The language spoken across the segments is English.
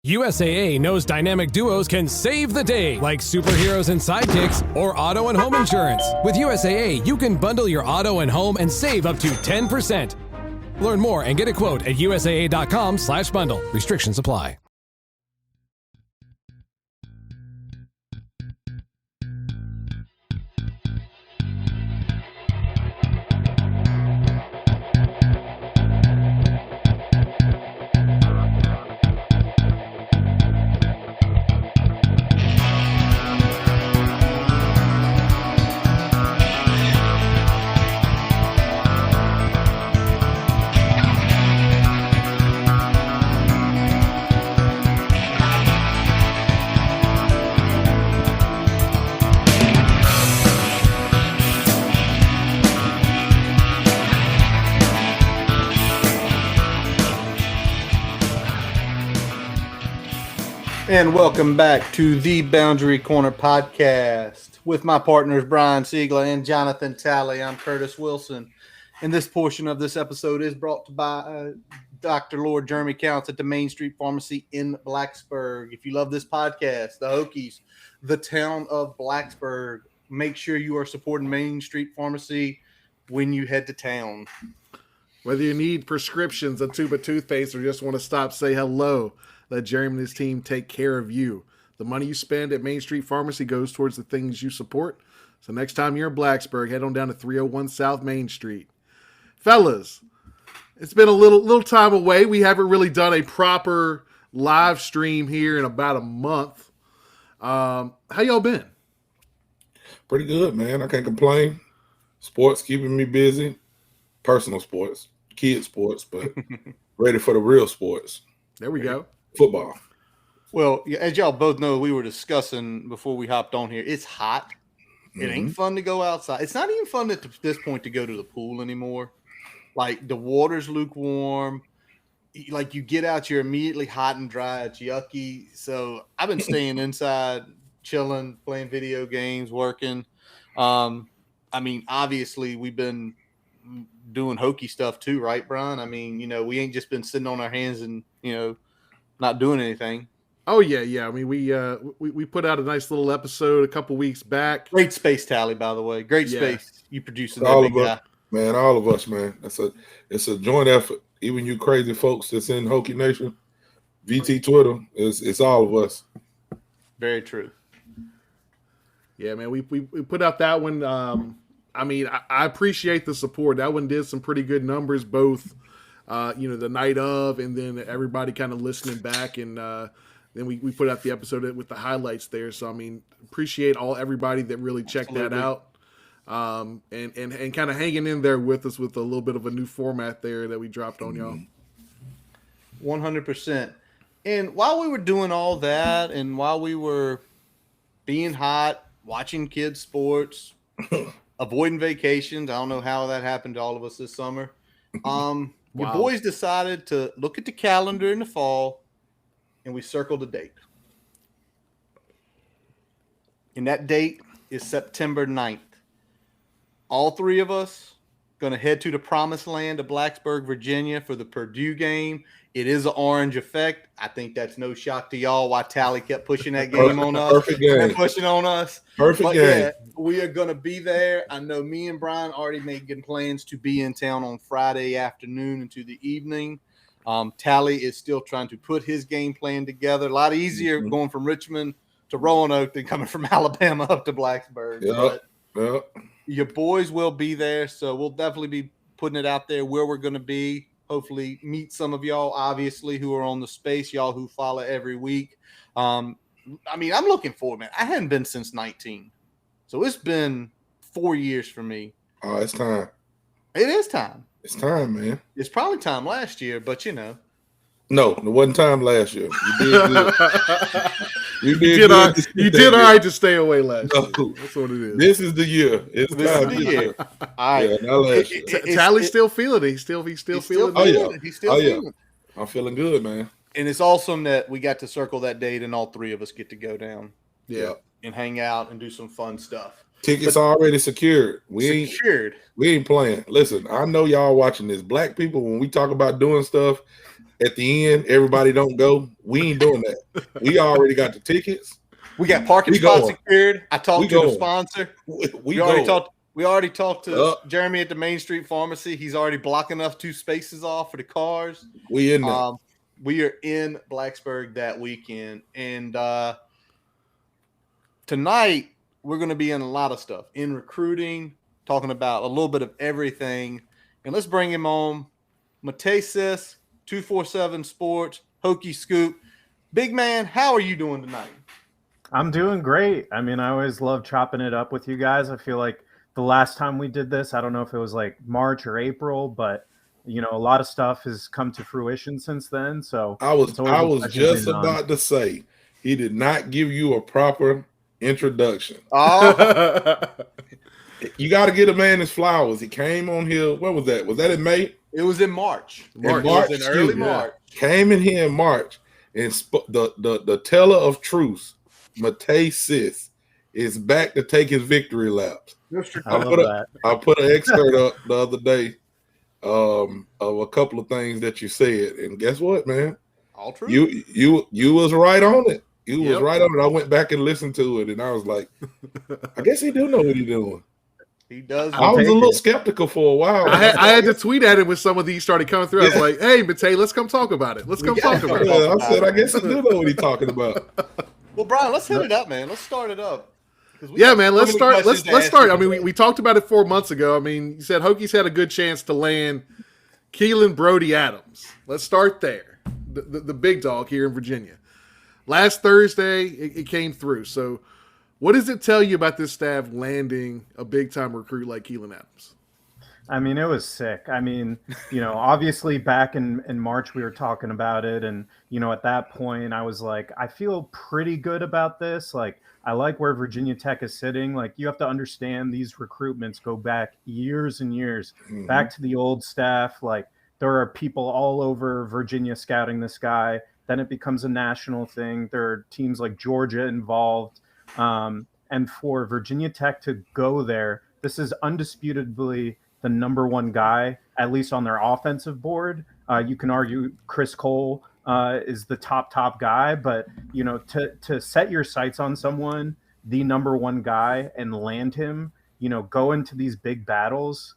USAA knows dynamic duos can save the day, like superheroes and sidekicks or auto and home insurance. With USAA, you can bundle your auto and home and save up to 10%. Learn more and get a quote at USAA.com/bundle. Restrictions apply. And welcome back to the Boundary Corner podcast with my partners Brian Siegler and Jonathan Talley. I'm Curtis Wilson, and this portion of this episode is brought to by Dr. Lord Jeremy Counts at the Main Street Pharmacy in Blacksburg. If you love this podcast, the Hokies, the town of Blacksburg, make sure you are supporting Main Street Pharmacy when you head to town. Whether you need prescriptions, a tube of toothpaste, or just want to stop, say hello, let Jeremy and his team take care of you. The money you spend at Main Street Pharmacy goes towards the things you support. So next time you're in Blacksburg, head on down to 301 South Main Street. Fellas, it's been a little time away. We haven't really done a proper live stream here in about a month. How y'all been? Pretty good, man. I can't complain. Sports keeping me busy. Personal sports, kid sports, but ready for the real sports. There we go. Football. Well, as y'all both know, we were discussing before we hopped on here. It's hot. It ain't fun to go outside. It's not even fun at this point to go to the pool anymore. Like, the water's lukewarm. Like, you get out, you're immediately hot and dry. It's yucky. So I've been staying inside, chilling, playing video games, working. I mean, obviously, we've been doing Hokie stuff too, right, Brian? I mean, we ain't just been sitting on our hands and, not doing anything. Oh yeah. I mean, we put out a nice little episode a couple weeks back. Great space tally, by the way. Great space. You producing that all big of us, guy. man. All of us, man. It's a joint effort. Even you crazy folks that's in Hokie Nation, VT Twitter, it's all of us. Very true. Yeah, man. We put out that one. I mean, I appreciate the support. That one did some pretty good numbers, both, the night of, and then everybody kind of listening back. And then we put out the episode with the highlights there. So, I mean, appreciate everybody that really checked that out. And kind of hanging in there with us with a little bit of a new format there that we dropped on y'all. 100%. And while we were doing all that, and while we were being hot, watching kids' sports, avoiding vacations. I don't know how that happened to all of us this summer. Your boys decided to look at the calendar in the fall, and we circled a date. And that date is September 9th. All three of us going to head to the promised land of Blacksburg, Virginia for the Purdue game. It is an orange effect. I think that's no shock to y'all why Tally kept pushing that game on us. Perfect game. Pushing on us. Perfect game. Yeah, we are going to be there. I know me and Brian already making plans to be in town on Friday afternoon into the evening. Tally is still trying to put his game plan together. A lot easier going from Richmond to Roanoke than coming from Alabama up to Blacksburg. Yep. Your boys will be there, so we'll definitely be putting it out there where we're going to be. Hopefully meet some of y'all, obviously, who are on the space, y'all who follow every week. I mean, I'm looking forward, man. I hadn't been since 19. So it's been 4 years for me. Oh, it's time. It is time. It's time, man. It's probably time last year, but No, it wasn't time last year. You did good. You did all right to stay away last year. That's what it is. This is the year. It's time. This is the year. All right. Yeah, not last year. Tally's still feeling it. He's still feeling it. He's still feeling it. I'm feeling good, man. And it's awesome that we got to circle that date and all three of us get to go down. Yeah. And hang out and do some fun stuff. Tickets already secured. We ain't playing. Listen, I know y'all watching this. Black people, when we talk about doing stuff, at the end, everybody don't go. We ain't doing that. We already got the tickets. We got parking spots secured. I talked to the sponsor. We already talked to Jeremy at the Main Street Pharmacy. He's already blocking us 2 spaces off for the cars. We in there. We are in Blacksburg that weekend. And tonight, we're going to be in a lot of stuff. In recruiting, talking about a little bit of everything. And let's bring him on. Matej Sis, 247 Sports, Hokies Scoop. Big man, how are you doing tonight? I'm doing great. I mean, I always love chopping it up with you guys. I feel like the last time we did this, I don't know if it was like March or April, but you know, a lot of stuff has come to fruition since then. So I was just about to say, he did not give you a proper introduction. Oh, you got to get a man his flowers. He came on here. When was that? Was that in May? It was in March. March. It was in early March. Came in here in March, and the teller of truth, Matej Sis, is back to take his victory laps. I put an excerpt up the other day of a couple of things that you said, and guess what, man? All true. You was right on it. You was right on it. I went back and listened to it, and I was like, I guess he do know what he's doing. He does. I was a little skeptical for a while. I had to tweet at him when some of these started coming through. I was like, "Hey, Matej, let's come talk about it. Let's come talk about it." I said, I guess he do know what he's talking about. Well, Brian, let's hit it up, man. Let's start it up. Yeah, man. Let's start. Let's start. I mean, we talked about it 4 months ago. I mean, you said Hokies had a good chance to land Keylen, Brodie, Adams. Let's start there. The big dog here in Virginia. Last Thursday, it came through. So, what does it tell you about this staff landing a big-time recruit like Keylen Adams? I mean, it was sick. I mean, you know, obviously back in March we were talking about it. And, you know, at that point I was like, I feel pretty good about this. Like, I like where Virginia Tech is sitting. Like, you have to understand these recruitments go back years and years, back to the old staff. Like, there are people all over Virginia scouting this guy. Then it becomes a national thing. There are teams like Georgia involved. And for Virginia Tech to go there, this is undisputably the number one guy, at least on their offensive board. You can argue Chris Cole is the top guy, but you know, to set your sights on someone, the number one guy, and land him, you know, go into these big battles,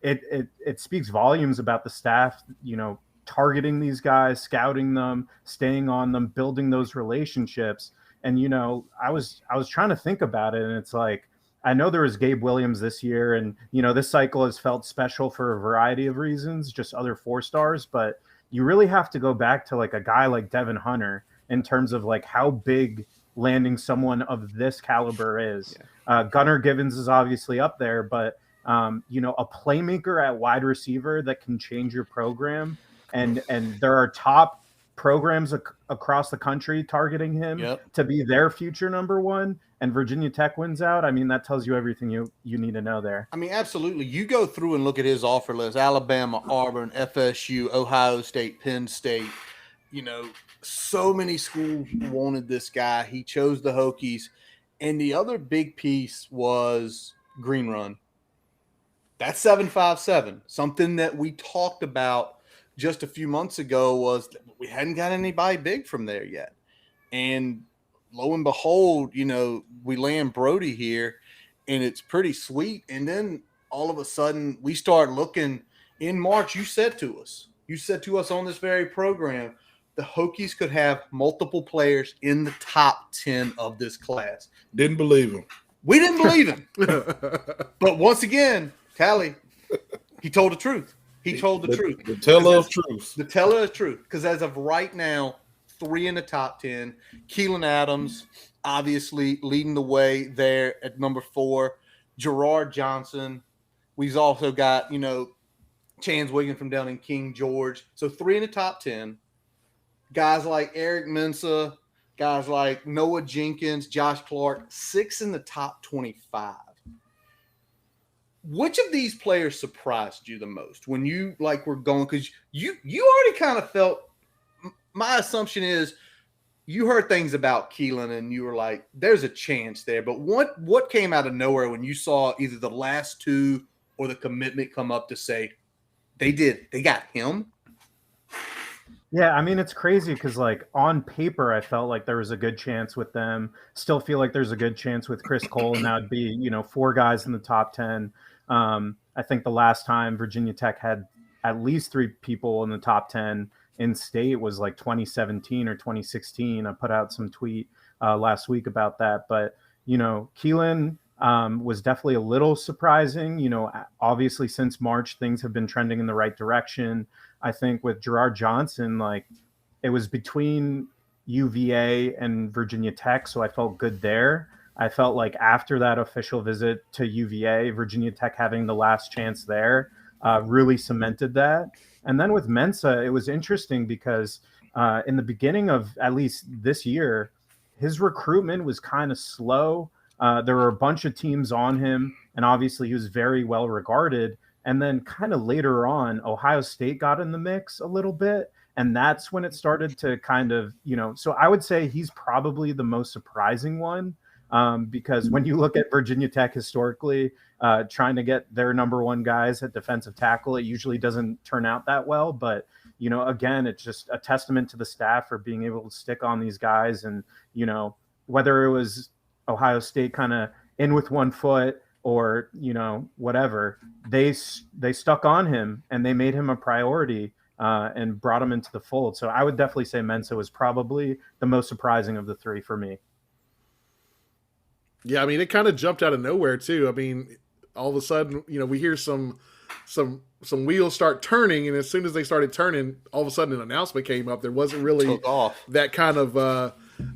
it speaks volumes about the staff, you know, targeting these guys, scouting them, staying on them, building those relationships. And, you know, I was trying to think about it, and it's like, I know there was Gabe Williams this year, and, you know, this cycle has felt special for a variety of reasons, just other 4-stars, but you really have to go back to like a guy like Devin Hunter in terms of like how big landing someone of this caliber is. Yeah. Gunnar Givens is obviously up there, but, you know, a playmaker at wide receiver that can change your program. And there are top programs across the country targeting him to be their future number one, and Virginia Tech wins out. I mean, that tells you everything you need to know there. I mean, absolutely. You go through and look at his offer list: Alabama, Auburn, FSU, Ohio State, Penn State. You know, so many schools wanted this guy. He chose the Hokies. And the other big piece was Green Run. That's 757. Something that we talked about just a few months ago was that we hadn't got anybody big from there yet. And lo and behold, you know, we land Brodie here, and it's pretty sweet. And then all of a sudden we start looking in March. You said to us on this very program, the Hokies could have multiple players in the top 10 of this class. Didn't believe him. We didn't believe him. But once again, Tally, he told the truth. He told the truth. The teller of truth. The teller of truth. Because as of right now, 3 in the top 10. Keylen Adams, obviously leading the way there at number 4. Gerard Johnson. We've also got, you know, Chance Wiggin from down in King George. So 3 in the top 10. Guys like Eric Mensah, guys like Noah Jenkins, Josh Clark, 6 in the top 25. Which of these players surprised you the most when you were going? Because you already kind of felt. My assumption is you heard things about Keylen and you were like, there's a chance there. But what came out of nowhere when you saw either the last two or the commitment come up to say they got him? Yeah, I mean, it's crazy because, like, on paper, I felt like there was a good chance with them. Still feel like there's a good chance with Chris Cole, and that would be, 4 guys in the top 10. I think the last time Virginia Tech had at least 3 people in the top 10 in state was like 2017 or 2016. I put out some tweet last week about that. But, Keylen was definitely a little surprising. Obviously, since March, things have been trending in the right direction. I think with Gerard Johnson, like, it was between UVA and Virginia Tech, so I felt good there. I felt like after that official visit to UVA, Virginia Tech having the last chance there really cemented that. And then with Mensa, it was interesting because in the beginning of at least this year, his recruitment was kind of slow. There were a bunch of teams on him, and obviously he was very well regarded. And then kind of later on, Ohio State got in the mix a little bit. And that's when it started to kind of, so I would say he's probably the most surprising one because when you look at Virginia Tech historically, trying to get their number one guys at defensive tackle, it usually doesn't turn out that well. But, again, it's just a testament to the staff for being able to stick on these guys. And, whether it was Ohio State kind of in with one foot, or whatever, they stuck on him and they made him a priority and brought him into the fold. So I would definitely say Mensa was probably the most surprising of the 3 for me. Yeah, I mean, it kind of jumped out of nowhere too. I mean, all of a sudden, we hear some wheels start turning, and as soon as they started turning, all of a sudden an announcement came up. There wasn't really that kind of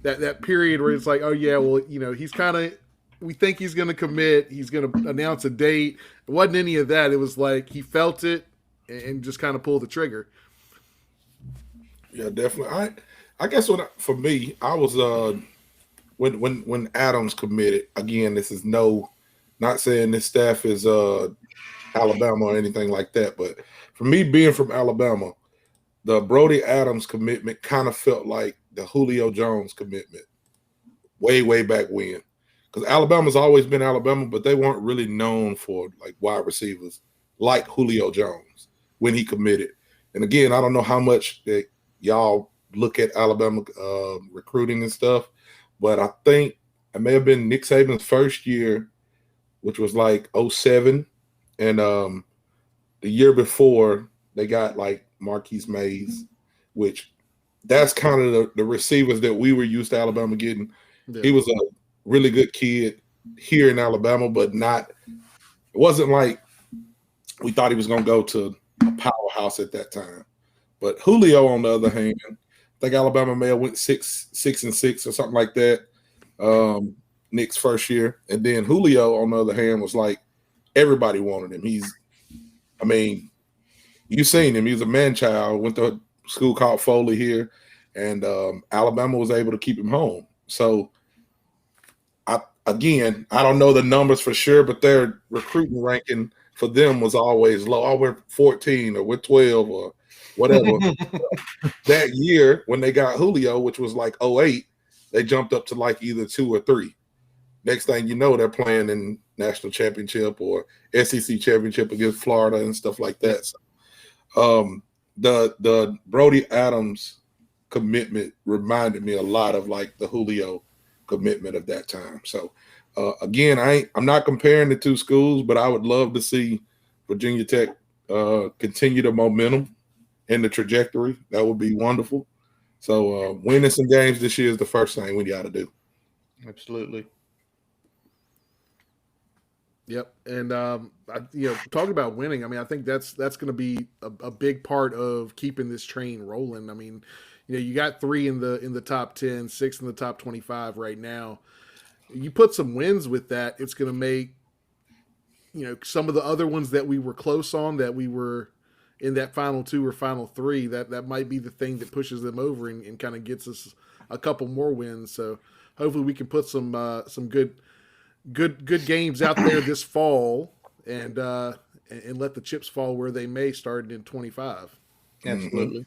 that period where it's like, oh yeah, well, he's kind of. We think he's going to commit. He's going to announce a date. It wasn't any of that. It was like he felt it and just kind of pulled the trigger. Yeah, definitely. I guess for me, I was when Adams committed. Again, this is not saying this staff is Alabama or anything like that, but for me, being from Alabama, the Brodie Adams commitment kind of felt like the Julio Jones commitment way back when. Because Alabama's always been Alabama, but they weren't really known for like wide receivers like Julio Jones when he committed. And again, I don't know how much that y'all look at Alabama recruiting and stuff, but I think it may have been Nick Saban's first year, which was like 2007, and the year before they got like Marquise Mays, which that's kind of the receivers that we were used to Alabama getting. Yeah. He was a really good kid here in Alabama, but it wasn't like we thought he was going to go to a powerhouse at that time. But Julio, on the other hand, I think Alabama may have went 6-6 or something like that. Nick's first year. And then Julio, on the other hand, was like everybody wanted him. You've seen him. He was a man-child, went to a school called Foley here, and Alabama was able to keep him home. So, Again, I don't know the numbers for sure, but their recruiting ranking for them was always low. Oh, we're 14 or we're 12 or whatever. That year, when they got Julio, which was like 2008, they jumped up to like either 2 or 3. Next thing you know, they're playing in national championship or SEC championship against Florida and stuff like that. So, the Brodie Adams commitment reminded me a lot of like the Julio commitment of that time. So again, I'm not comparing the 2 schools, but I would love to see Virginia Tech continue the momentum and the trajectory. That would be wonderful. So winning some games this year is the first thing we got to do. Absolutely. Yep. And talking about winning, I mean, I think that's going to be a big part of keeping this train rolling. I mean, you got 3 in the top 10, 6 in the top 25 right now. You put some wins with that, it's going to make, some of the other ones that we were close on, that we were in that final 2 or final 3, that might be the thing that pushes them over and kind of gets us a couple more wins. So hopefully we can put some good games out there this fall and let the chips fall where they may, starting in 25. Absolutely.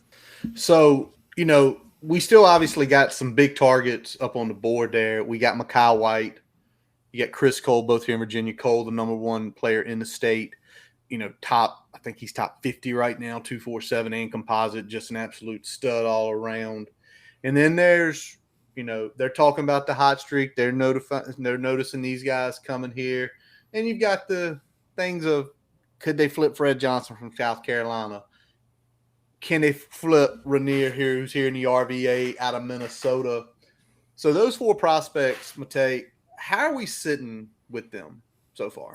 So, we still obviously got some big targets up on the board there. We got Matej White. You got Chris Cole, both here in Virginia. Cole, the number one player in the state. I think he's top 50 right now, 247 and composite, just an absolute stud all around. And then there's, they're talking about the hot streak. They're noticing these guys coming here. And you've got the things of, could they flip Fred Johnson from South Carolina? Can they flip Rainier here, who's here in the RVA out of Minnesota? So those 4 prospects, Matej, how are we sitting with them so far?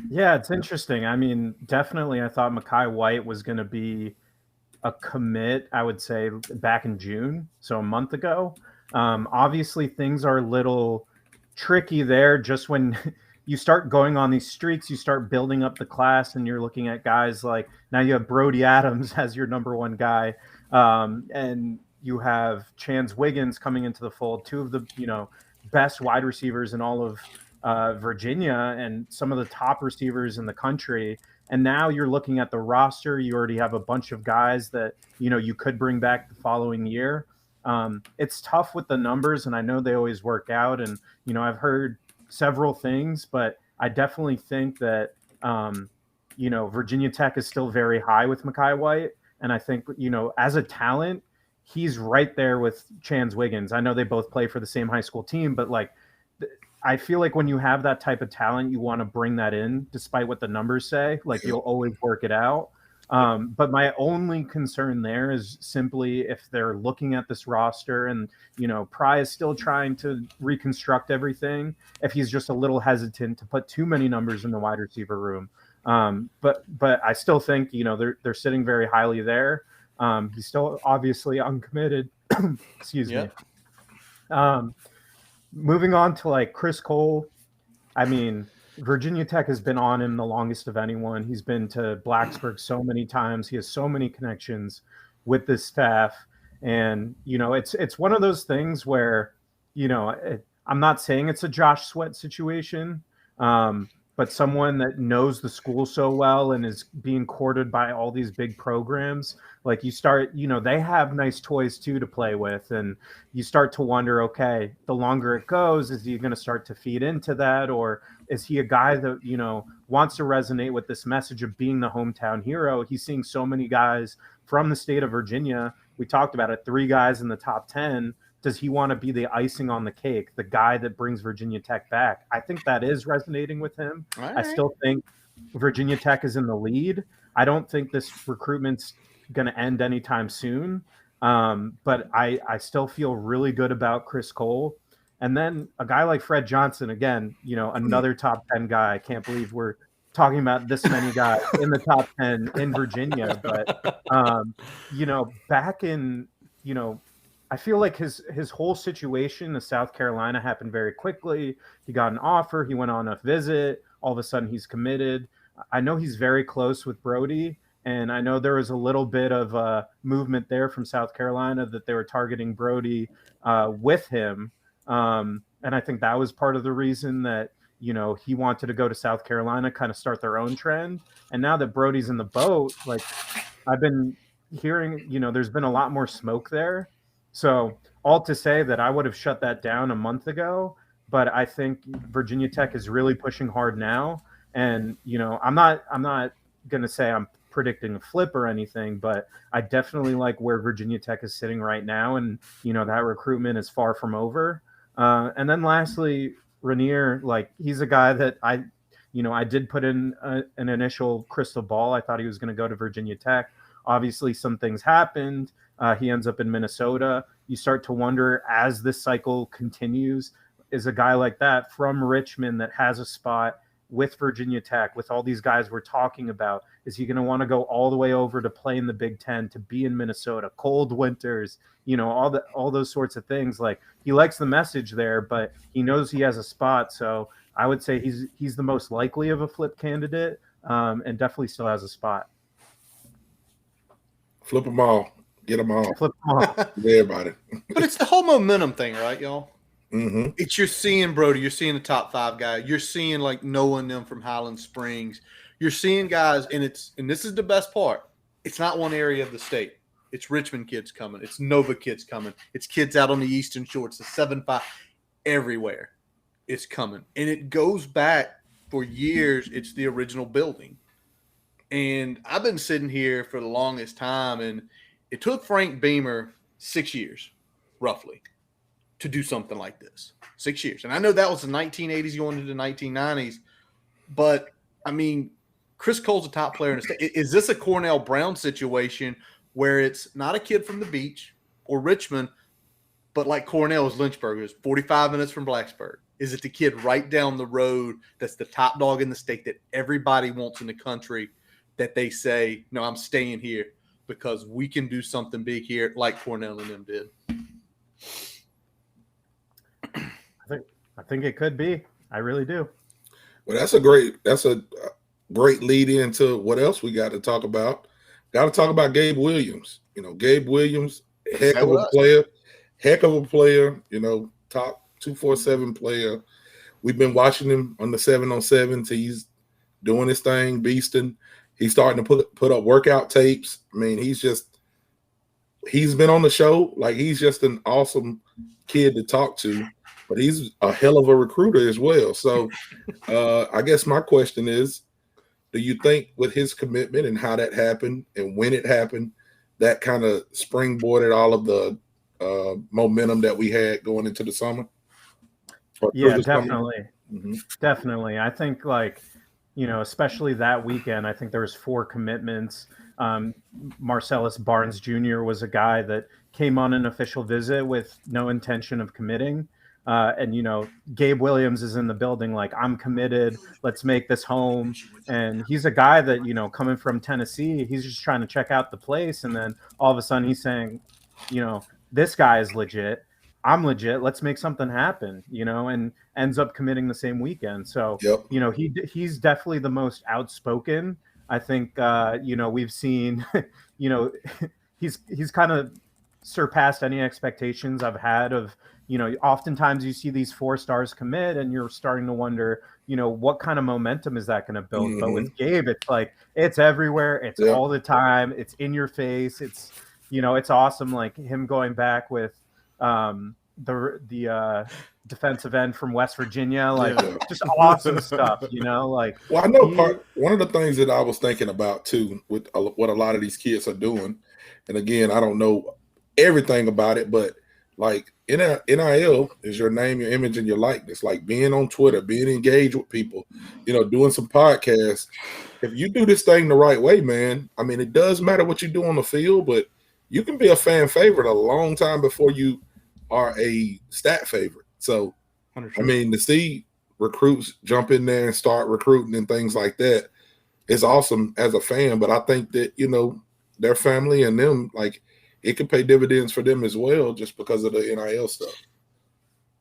Yeah, it's interesting. I mean, definitely I thought Matej White was going to be a commit, I would say, back in June, so a month ago. Obviously, things are a little tricky there. Just when you start going on these streaks, you start building up the class, and you're looking at guys like, now you have Brodie Adams as your number one guy, and you have Chance Wiggins coming into the fold, 2 of the best wide receivers in all of Virginia and some of the top receivers in the country. And now you're looking at the roster. You already have a bunch of guys that, you could bring back the following year. It's tough with the numbers, and I know they always work out. And, I've heard several things, but I definitely think that, Virginia Tech is still very high with Matej White. And I think, as a talent, he's right there with Chance Wiggins. I know they both play for the same high school team, but I feel like when you have that type of talent, you want to bring that in, despite what the numbers say. You'll always work it out. But my only concern there is simply if they're looking at this roster and, Pry is still trying to reconstruct everything, if he's just a little hesitant to put too many numbers in the wide receiver room. But I still think, they're sitting very highly there. He's still obviously uncommitted. Excuse me. Moving on to Chris Cole. I mean, Virginia Tech has been on him the longest of anyone. He's been to Blacksburg so many times. He has so many connections with this staff. And, it's one of those things where, I'm not saying it's a Josh Sweat situation, but someone that knows the school so well and is being courted by all these big programs, you start, they have nice toys too to play with. And you start to wonder, okay, the longer it goes, is he going to start to feed into that? Or is he a guy that, wants to resonate with this message of being the hometown hero? He's seeing so many guys from the state of Virginia. We talked about it, 3 guys in the top 10. Does he want to be the icing on the cake, the guy that brings Virginia Tech back? I think that is resonating with him. Right. I still think Virginia Tech is in the lead. I don't think this recruitment's going to end anytime soon. But I still feel really good about Chris Cole. And then a guy like Fred Johnson, again, another top 10 guy. I can't believe we're talking about this many guys in the top 10 in Virginia. But, back in, I feel like his whole situation in South Carolina happened very quickly. He got an offer. He went on a visit. All of a sudden, he's committed. I know he's very close with Brodie, and I know there was a little bit of movement there from South Carolina that they were targeting Brodie with him. And I think that was part of the reason that, he wanted to go to South Carolina, kind of start their own trend. And now that Brodie's in the boat, I've been hearing, there's been a lot more smoke there. So all to say that I would have shut that down a month ago, but I think Virginia Tech is really pushing hard now. And, I'm not going to say I'm predicting a flip or anything, but I definitely like where Virginia Tech is sitting right now. And, that recruitment is far from over. And then lastly, Rainier, he's a guy that I did put in an initial crystal ball. I thought he was going to go to Virginia Tech. Obviously, some things happened. He ends up in Minnesota. You start to wonder, as this cycle continues, is a guy like that from Richmond that has a spot with Virginia Tech, with all these guys we're talking about, is he going to want to go all the way over to play in the Big Ten, to be in Minnesota, cold winters, all those sorts of things? He likes the message there, but he knows he has a spot. So I would say he's the most likely of a flip candidate, and definitely still has a spot. Flip them all. Get them all. Flip them all. Everybody. But it's the whole momentum thing, right, y'all? Mm-hmm. It's you're seeing Brodie, you're seeing the top 5 guy, you're seeing knowing them from Highland Springs, you're seeing guys, and this is the best part. It's not one area of the state. It's Richmond kids coming. It's Nova kids coming. It's kids out on the Eastern Shore. It's the 7-5. Everywhere it's coming. And it goes back for years. It's the original building. And I've been sitting here for the longest time, and it took Frank Beamer 6 years, roughly, to do something like this. 6 years. And I know that was the 1980s going into the 1990s. But, I mean, Chris Cole's a top player in the state. Is this a Cornell Brown situation where it's not a kid from the beach or Richmond, but like Cornell is Lynchburg, is 45 minutes from Blacksburg? Is it the kid right down the road that's the top dog in the state that everybody wants in the country that they say, no, I'm staying here because we can do something big here like Cornell and them did? I think it could be. I really do. Well, that's a great lead into what else we got to talk about. Got to talk about Gabe Williams. Gabe Williams, heck of a player, top 247 player. We've been watching him on the 7-on-7s. He's doing his thing, beasting. He's starting to put up workout tapes. I mean, he's been on the show. Like, he's just an awesome kid to talk to, but he's a hell of a recruiter as well. So I guess my question is, do you think with his commitment and how that happened and when it happened, that kind of springboarded all of the momentum that we had going into the summer? Yeah, definitely. Mm-hmm. Definitely. I think, especially that weekend, I think there was 4 commitments. Marcellus Barnes Jr. was a guy that came on an official visit with no intention of committing. And Gabe Williams is in the building like, I'm committed. Let's make this home. And he's a guy that, coming from Tennessee, he's just trying to check out the place. And then all of a sudden he's saying, this guy is legit. I'm legit. Let's make something happen, and ends up committing the same weekend. So, yep. He's definitely the most outspoken. I think, we've seen, he's kind of surpassed any expectations I've had of, oftentimes you see these 4 stars commit and you're starting to wonder, what kind of momentum is that going to build? Mm-hmm. But with Gabe, it's like, it's everywhere. It's all the time. It's in your face. It's, it's awesome. Like him going back with the defensive end from West Virginia, just awesome stuff, like. Well, I know one of the things that I was thinking about too, with what a lot of these kids are doing, and again, I don't know everything about it, but like NIL is your name, your image, and your likeness. Like being on Twitter, being engaged with people, doing some podcasts. If you do this thing the right way, man, I mean, it does matter what you do on the field, but you can be a fan favorite a long time before you are a stat favorite. So, 100%. I mean, to see recruits jump in there and start recruiting and things like that is awesome as a fan. But I think that, their family and them, like, it could pay dividends for them as well just because of the NIL stuff.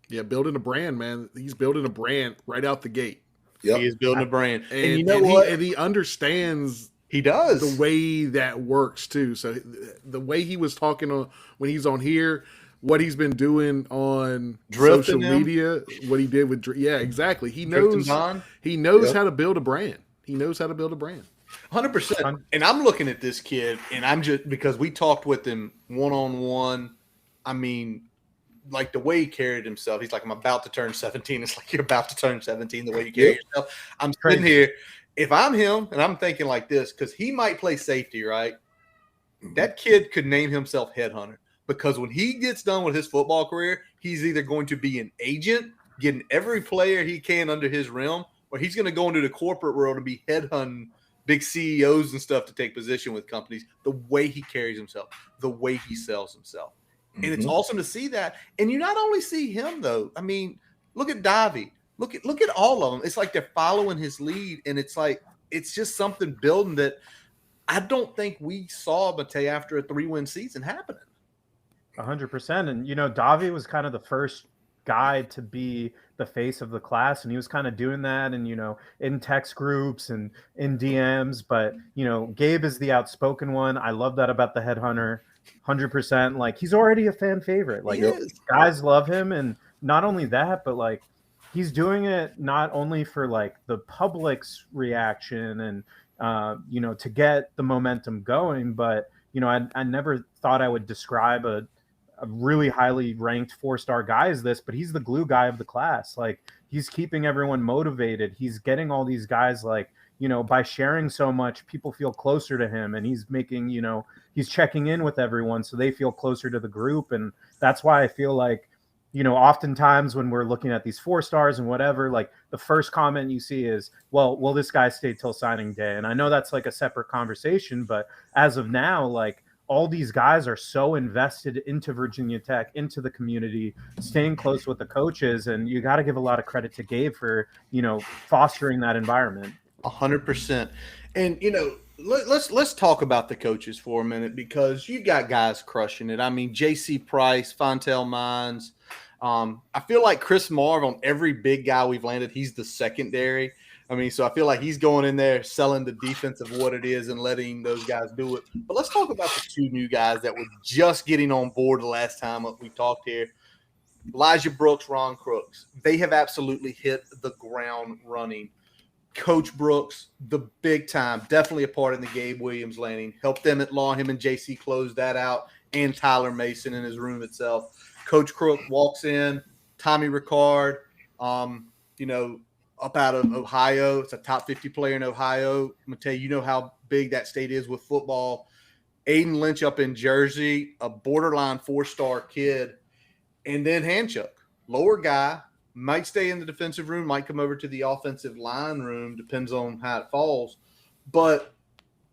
Yeah, building a brand, man. He's building a brand right out the gate. Yep. He is building a brand. And you know what? He understands he does the way that works too. So the way he was talking on when he's on here, what he's been doing on social media, what he did with exactly. He knows how to build a brand. He knows how to build a brand. 100%. And I'm looking at this kid, and I'm just because we talked with him one-on-one. I mean, like the way he carried himself, he's like, I'm about to turn 17. It's like you're about to turn 17 the way you carry yourself. I'm sitting here. If I'm him, and I'm thinking like this, because he might play safety, right? That kid could name himself Headhunter, because when he gets done with his football career, he's either going to be an agent, getting every player he can under his realm, or he's going to go into the corporate world and be headhunting big CEOs and stuff to take position with companies. The way he carries himself, the way he sells himself. And it's awesome to see that. And you not only see him, though. I mean, look at Davy. Look at all of them. It's like they're following his lead, and it's like it's just something building that I don't think we saw Matej after a 3-win season happening. 100%. And Davy was kind of the first guy to be the face of the class, and he was kind of doing that, and in text groups and in DMs. But Gabe is the outspoken one. I love that about the Headhunter. 100%. Like, he's already a fan favorite. Like, guys love him, and not only that, but like, he's doing it not only for like the public's reaction and to get the momentum going, but I never thought I would describe a really highly ranked 4-star guy as this, but he's the glue guy of the class. Like, he's keeping everyone motivated. He's getting all these guys, like, by sharing so much, people feel closer to him, and he's making, he's checking in with everyone so they feel closer to the group. And that's why I feel like, oftentimes when we're looking at these 4-stars and whatever, like, the first comment you see is, well, will this guy stay till signing day? And I know that's like a separate conversation, but as of now, like, all these guys are so invested into Virginia Tech, into the community, staying close with the coaches. And you got to give a lot of credit to Gabe for, fostering that environment. 100%. And, let's talk about the coaches for a minute, because you got guys crushing it. I mean, J.C. Price, Fontel Mines. I feel like Chris Marv, on every big guy we've landed, he's the secondary. I mean, so I feel like he's going in there selling the defense of what it is and letting those guys do it. But let's talk about the two new guys that were just getting on board the last time we talked here. Elijah Brooks, Ron Crooks. They have absolutely hit the ground running. Coach Brooks, the big time, definitely a part in the Gabe Williams landing. Helped them at law. Him and JC closed that out, and Tyler Mason in his room itself. Coach Crook walks in, Tommy Ricard, up out of Ohio. It's a top 50 player in Ohio. Matej, you know how big that state is with football. Aiden Lynch up in Jersey, a borderline 4-star kid. And then Handchuck, lower guy, might stay in the defensive room, might come over to the offensive line room, depends on how it falls. But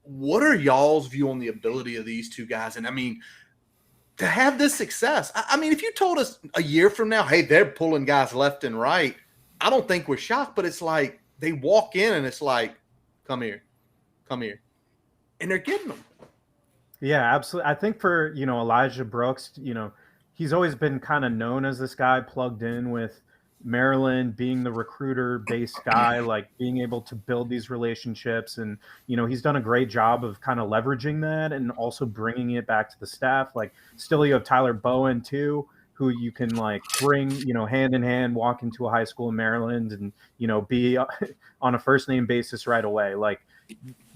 what are y'all's view on the ability of these two guys? And, I mean, to have this success, I mean, if you told us a year from now, hey, they're pulling guys left and right, I don't think we're shocked. But it's like they walk in and it's like, come here. And they're getting them. Yeah, absolutely. I think for, Elijah Brooks, he's always been kind of known as this guy plugged in with Maryland, being the recruiter-based guy, like being able to build these relationships. And, he's done a great job of kind of leveraging that and also bringing it back to the staff. Like, still you have Tyler Bowen, too, who you can, like, bring, hand in hand, walk into a high school in Maryland and, be on a first-name basis right away. Like,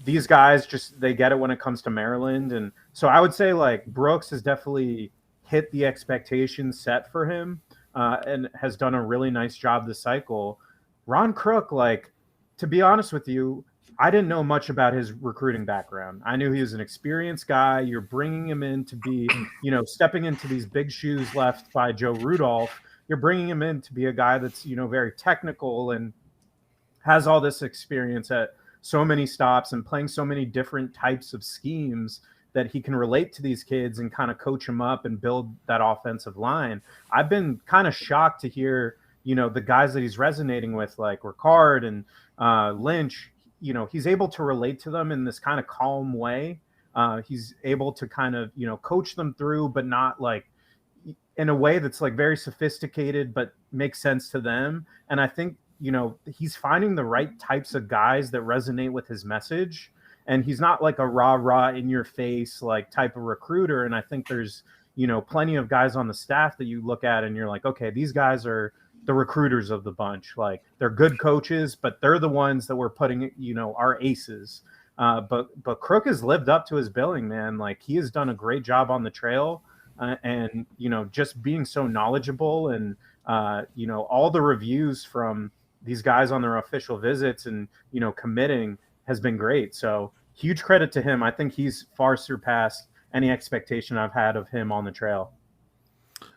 these guys they get it when it comes to Maryland. And so I would say, like, Brooks has definitely hit the expectations set for him. And has done a really nice job this cycle. Ron Crook, like, to be honest with you, I didn't know much about his recruiting background. I knew he was an experienced guy. You're bringing him in to be, stepping into these big shoes left by Joe Rudolph. You're bringing him in to be a guy that's, very technical and has all this experience at so many stops and playing so many different types of schemes that he can relate to these kids and kind of coach them up and build that offensive line. I've been kind of shocked to hear, the guys that he's resonating with, like Ricard and Lynch, he's able to relate to them in this kind of calm way. He's able to kind of, coach them through, but not like in a way that's like very sophisticated, but makes sense to them. And I think, he's finding the right types of guys that resonate with his message. And he's not like a rah-rah in your face, like type of recruiter. And I think there's, plenty of guys on the staff that you look at and you're like, okay, these guys are the recruiters of the bunch. Like, they're good coaches, but they're the ones that we're putting, our aces. But Crook has lived up to his billing, man. Like, he has done a great job on the trail and, just being so knowledgeable and, all the reviews from these guys on their official visits and, committing has been great. So huge credit to him. I think he's far surpassed any expectation I've had of him on the trail.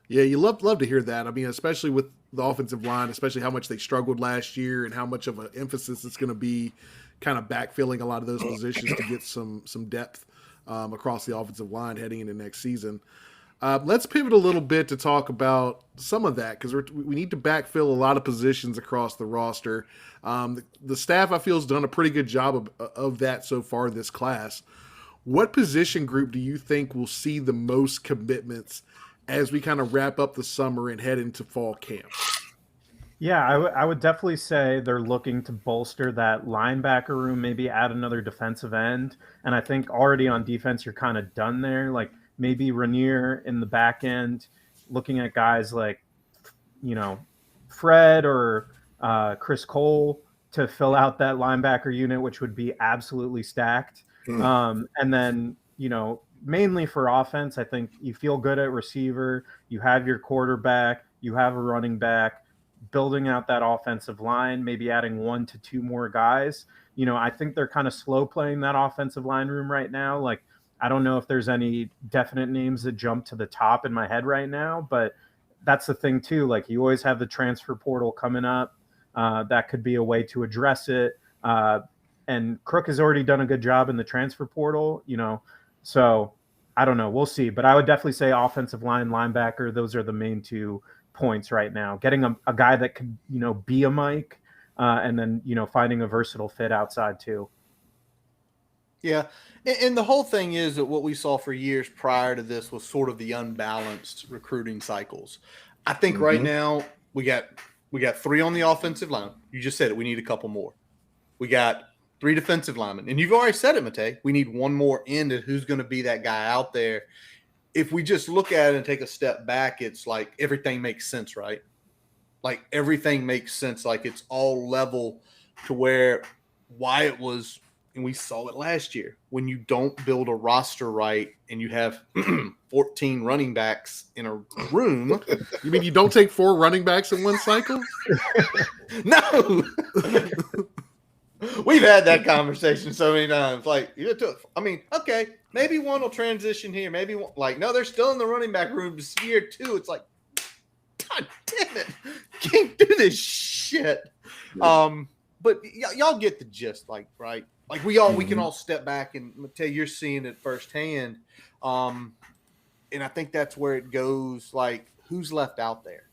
Yeah, you love to hear that. I mean, especially with the offensive line, especially how much they struggled last year and how much of an emphasis it's going to be kind of backfilling a lot of those positions to get some depth across the offensive line heading into next season. Let's pivot a little bit to talk about some of that because we need to backfill a lot of positions across the roster. The staff, I feel, has done a pretty good job of that so far this class. What position group do you think will see the most commitments as we kind of wrap up the summer and head into fall camp? Yeah, I would definitely say they're looking to bolster that linebacker room, maybe add another defensive end. And I think already on defense, you're kind of done there. Like, maybe Rainier in the back end, looking at guys like, Fred or Chris Cole to fill out that linebacker unit, which would be absolutely stacked. And then, mainly for offense. I think you feel good at receiver. You have your quarterback. You have a running back. Building out that offensive line, maybe adding 1 to 2 more guys. I think they're kind of slow playing that offensive line room right now. Like, I don't know if there's any definite names that jump to the top in my head right now, but that's the thing too. Like, you always have the transfer portal coming up. That could be a way to address it. And Crook has already done a good job in the transfer portal, so I don't know. We'll see. But I would definitely say offensive line, linebacker, those are the main 2 points right now. Getting a guy that could, be a Mike, and then, finding a versatile fit outside too. Yeah. And the whole thing is that what we saw for years prior to this was sort of the unbalanced recruiting cycles. I think right now we got 3 on the offensive line. You just said it. We need a couple more. We got 3 defensive linemen. And you've already said it, Matej. We need 1 more end at who's going to be that guy out there. If we just look at it and take a step back, it's like everything makes sense, right? Like everything makes sense. Like it's all level to why it was, and we saw it last year, when you don't build a roster right and you have 14 running backs in a room. You mean you don't take 4 running backs in one cycle? No. We've had that conversation so many times. Like, okay, maybe one will transition here. Maybe one, no, they're still in the running back room this year too. It's like, God damn it, can't do this shit. But y'all get the gist, right? Like we can all step back and Matej, you're seeing it firsthand. And I think that's where it goes. Like, who's left out there,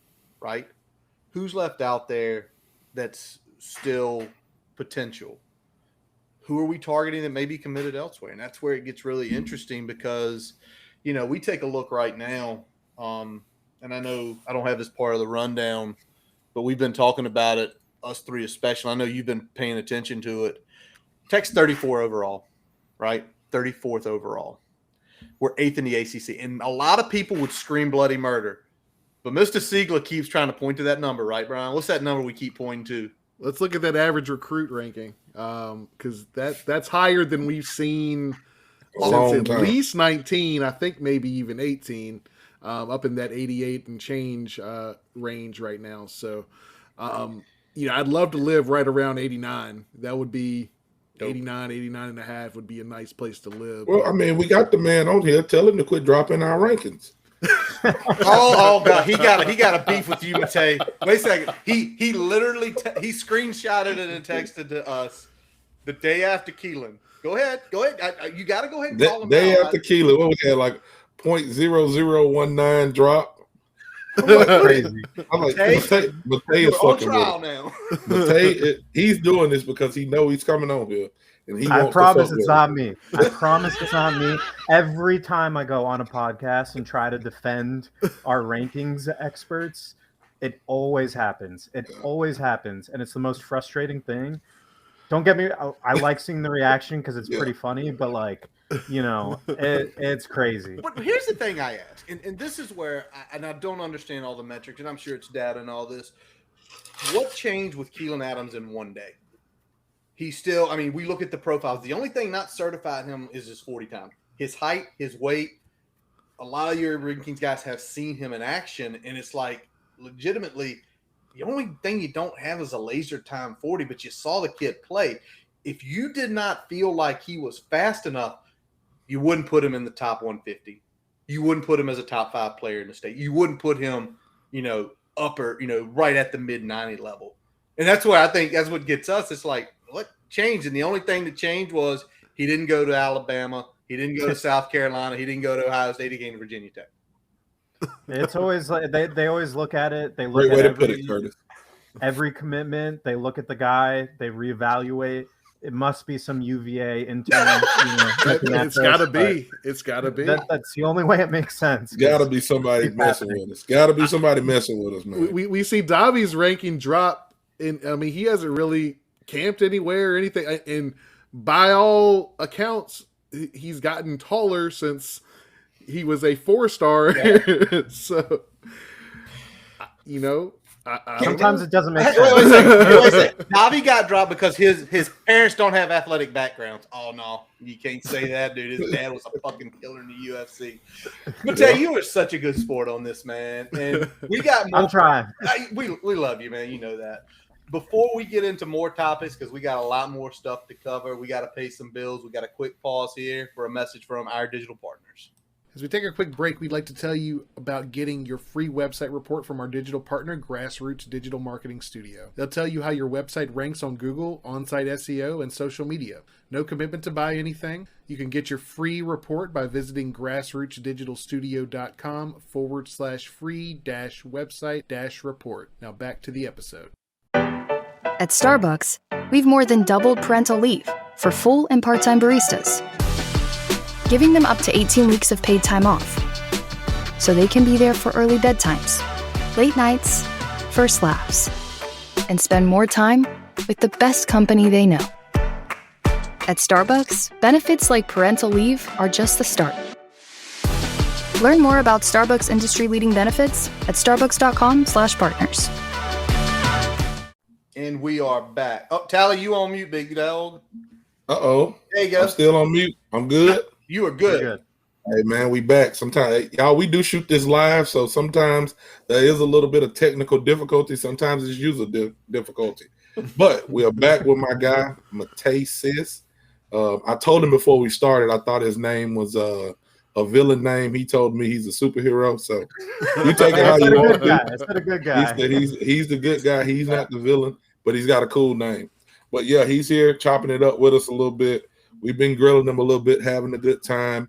right? Who's left out there that's still potential? Who are we targeting that may be committed elsewhere? And that's where it gets really interesting because, we take a look right now. And I know I don't have this part of the rundown, but we've been talking about it, us 3 especially. I know you've been paying attention to it. Tech's 34 overall, right? 34th overall. We're 8th in the ACC. And a lot of people would scream bloody murder. But Mr. Siegler keeps trying to point to that number, right, Brian? What's that number we keep pointing to? Let's look at that average recruit ranking, because that's higher than we've seen since at least 19, I think maybe even 18, up in that 88 and change range right now. So, I'd love to live right around 89. That would be 89 and a half would be a nice place to live. Well, I mean, we got the man on here. Tell him to quit dropping our rankings. Oh God, he got a beef with you, Matej. Wait a second. He literally he screenshotted it and texted to us the day after Keylen. Go ahead. You got to go ahead and call him day out. After Keylen, what was that, like 0.0019 drop? Crazy. I'm like, Matej is fucking trial now. Matej, he's doing this because he knows he's coming on here. And I promise it's not me. I promise it's not me. Every time I go on a podcast and try to defend our rankings experts, it always happens. It always happens. And it's the most frustrating thing. Don't get me, I like seeing the reaction because it's pretty funny, but it's crazy. But here's the thing I ask, and this is where, I don't understand all the metrics, and I'm sure it's data and all this. What changed with Keylen Adams in one day? He's still, we look at the profiles. The only thing not certified him is his 40 time. His height, his weight. A lot of your rankings guys have seen him in action, and it's like, legitimately, the only thing you don't have is a laser time 40, but you saw the kid play. If you did not feel like he was fast enough, you wouldn't put him in the top 150. You wouldn't put him as a top 5 player in the state. You wouldn't put him, upper, right at the mid 90 level. And that's why I think that's what gets us. It's like, what changed? And the only thing that changed was he didn't go to Alabama. He didn't go to South Carolina. He didn't go to Ohio State. He came to Virginia Tech. It's always like they always look at it. They look at every commitment. They look at the guy. They reevaluate. It must be some UVA intern. It's got to be. It's got to be. That's the only way it makes sense. Got to be somebody messing with us. Got to be somebody messing with us, man. We see Davi's ranking drop. He hasn't really camped anywhere or anything. And by all accounts, he's gotten taller since he was a 4-star. Yeah. So, Sometimes it doesn't make sense. Wait a second. Navi got dropped because his parents don't have athletic backgrounds. Oh no, you can't say that, dude. His dad was a fucking killer in the UFC. Matej, you are such a good sport on this, man. And we got more. I'm trying. We love you, man. You know that. Before we get into more topics, because we got a lot more stuff to cover, we got to pay some bills. We got a quick pause here for a message from our digital partners. As we take a quick break, we'd like to tell you about getting your free website report from our digital partner, Grassroots Digital Marketing Studio. They'll tell you how your website ranks on Google, on-site SEO, and social media. No commitment to buy anything. You can get your free report by visiting grassrootsdigitalstudio.com/free-website-report. Now back to the episode. At Starbucks, we've more than doubled parental leave for full and part-time baristas, giving them up to 18 weeks of paid time off, so they can be there for early bedtimes, late nights, first laughs, and spend more time with the best company they know. At Starbucks, benefits like parental leave are just the start. Learn more about Starbucks industry-leading benefits at starbucks.com/partners. And we are back. Oh, Tally, you on mute, big dog. Uh-oh. There you go. I'm still on mute. I'm good. You are good. Hey, man, we back. Sometimes, y'all, we do shoot this live, so sometimes there is a little bit of technical difficulty. Sometimes it's user difficulty. But we are back with my guy, Matej Sis. I told him before we started, I thought his name was a villain name. He told me he's a superhero, so you take it how you want. Is that a good guy? He said he's the good guy. He's not the villain, but he's got a cool name. But yeah, he's here chopping it up with us a little bit. We've been grilling him a little bit, having a good time.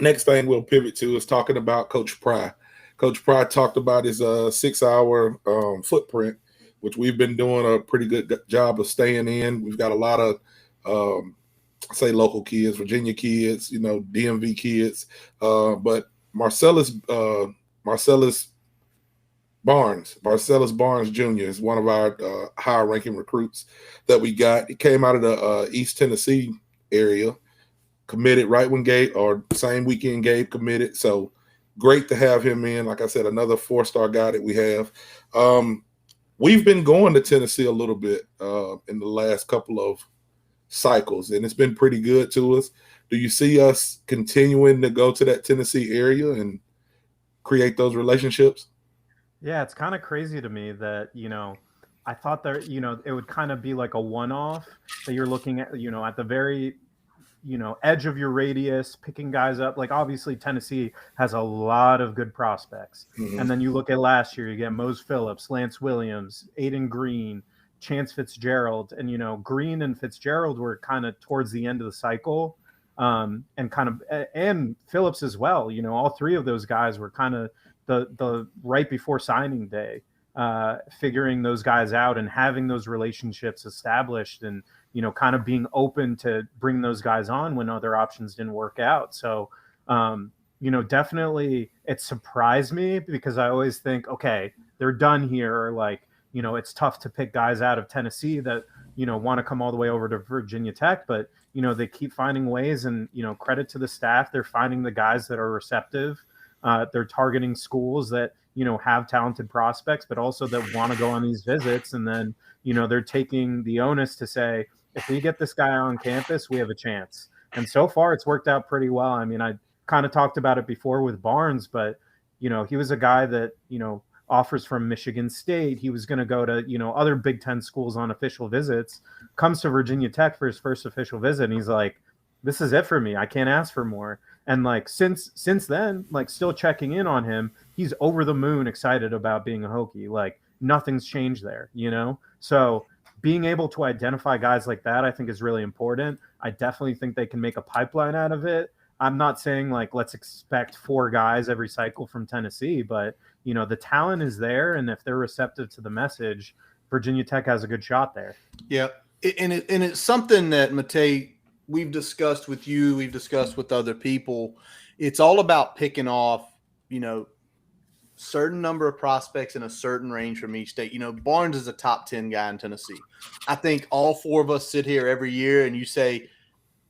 Next thing we'll pivot to is talking about Coach Pry. Coach Pry talked about his 6-hour footprint, which we've been doing a pretty good job of staying in. We've got a lot of say local kids, Virginia kids, DMV kids. But Marcellus Barnes Jr. is one of our higher ranking recruits that we got. He came out of the East Tennessee area, committed right when Gabe, or same weekend Gabe committed. So great to have him in. Like I said, another 4-star guy that we have. We've been going to Tennessee a little bit in the last couple of cycles, and it's been pretty good to us. Do you see us continuing to go to that Tennessee area and create those relationships? Yeah, it's kind of crazy to me that, I thought that, it would kind of be like a one-off that you're looking at, at the very, edge of your radius, picking guys up. Like, obviously Tennessee has a lot of good prospects. Mm-hmm. And then you look at last year, you get Mose Phillips, Lance Williams, Aiden Green, Chance Fitzgerald, and Green and Fitzgerald were kind of towards the end of the cycle, and Phillips as well. All three of those guys were kind of the right before signing day, figuring those guys out and having those relationships established, and kind of being open to bring those guys on when other options didn't work out. So definitely it surprised me, because I always think, okay, they're done here, or like, it's tough to pick guys out of Tennessee that, want to come all the way over to Virginia Tech, but, they keep finding ways, and, credit to the staff. They're finding the guys that are receptive. They're targeting schools that, have talented prospects, but also that want to go on these visits. And then, they're taking the onus to say, if we get this guy on campus, we have a chance. And so far it's worked out pretty well. I mean, I kind of talked about it before with Barnes, but, he was a guy that, offers from Michigan State. He was going to go to, other Big Ten schools on official visits, comes to Virginia Tech for his first official visit. And he's like, this is it for me. I can't ask for more. And like, since then, like, still checking in on him, he's over the moon excited about being a Hokie. Like, nothing's changed there, So being able to identify guys like that, I think, is really important. I definitely think they can make a pipeline out of it. I'm not saying like, let's expect 4 guys every cycle from Tennessee, but the talent is there. And if they're receptive to the message, Virginia Tech has a good shot there. Yeah. And it's something that, Matej, we've discussed with you, we've discussed with other people. It's all about picking off, certain number of prospects in a certain range from each state. Barnes is a top 10 guy in Tennessee. I think all 4 of us sit here every year and you say,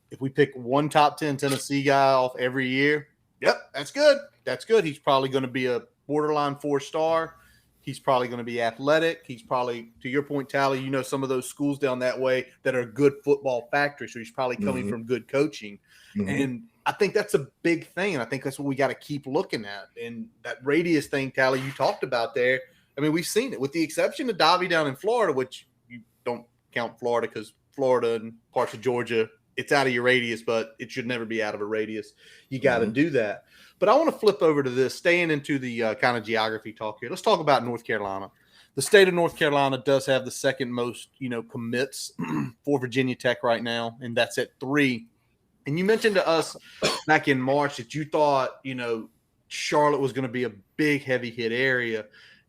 if we pick one top 10 Tennessee guy off every year, yep, that's good. That's good. He's probably going to be a borderline 4-star. He's probably going to be athletic. He's probably, to your point, Tally, some of those schools down that way that are good football factories. So he's probably coming from good coaching. And I think that's a big thing. And I think that's what we got to keep looking at. And that radius thing, Tally, you talked about there. I mean, we've seen it with the exception of Davie down in Florida, which you don't count Florida because Florida and parts of Georgia, it's out of your radius, but it should never be out of a radius. You got to do that. But I want to flip over to this, staying into the kind of geography talk here. Let's talk about North Carolina. The state of North Carolina does have the second most, commits for Virginia Tech right now, and that's at 3. And you mentioned to us back in March that you thought, Charlotte was going to be a big, heavy hit area.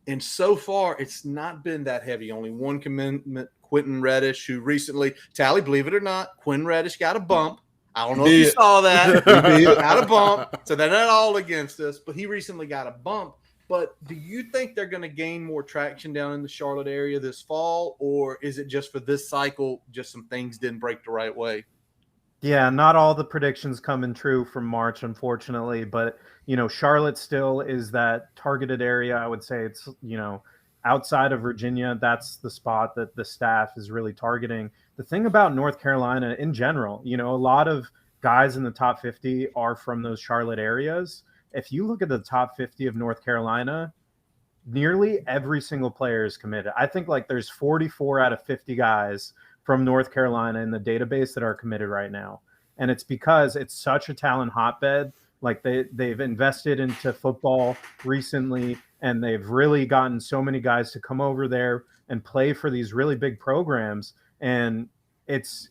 And so far, it's not been that heavy. Only one commitment, Quentin Reddish, who recently, Tally, believe it or not, Quentin Reddish got a bump. I don't know if you saw that. Got a bump. So they're not all against us, but he recently got a bump. But do you think they're going to gain more traction down in the Charlotte area this fall, or is it just for this cycle, just some things didn't break the right way? Yeah, not all the predictions coming true from March, unfortunately. But, Charlotte still is that targeted area. I would say it's, outside of Virginia, that's the spot that the staff is really targeting. The thing about North Carolina in general, a lot of guys in the top 50 are from those Charlotte areas. If you look at the top 50 of North Carolina, nearly every single player is committed. I think there's 44 out of 50 guys from North Carolina in the database that are committed right now. And it's because it's such a talent hotbed. They've invested into football recently, and they've really gotten so many guys to come over there and play for these really big programs. And it's,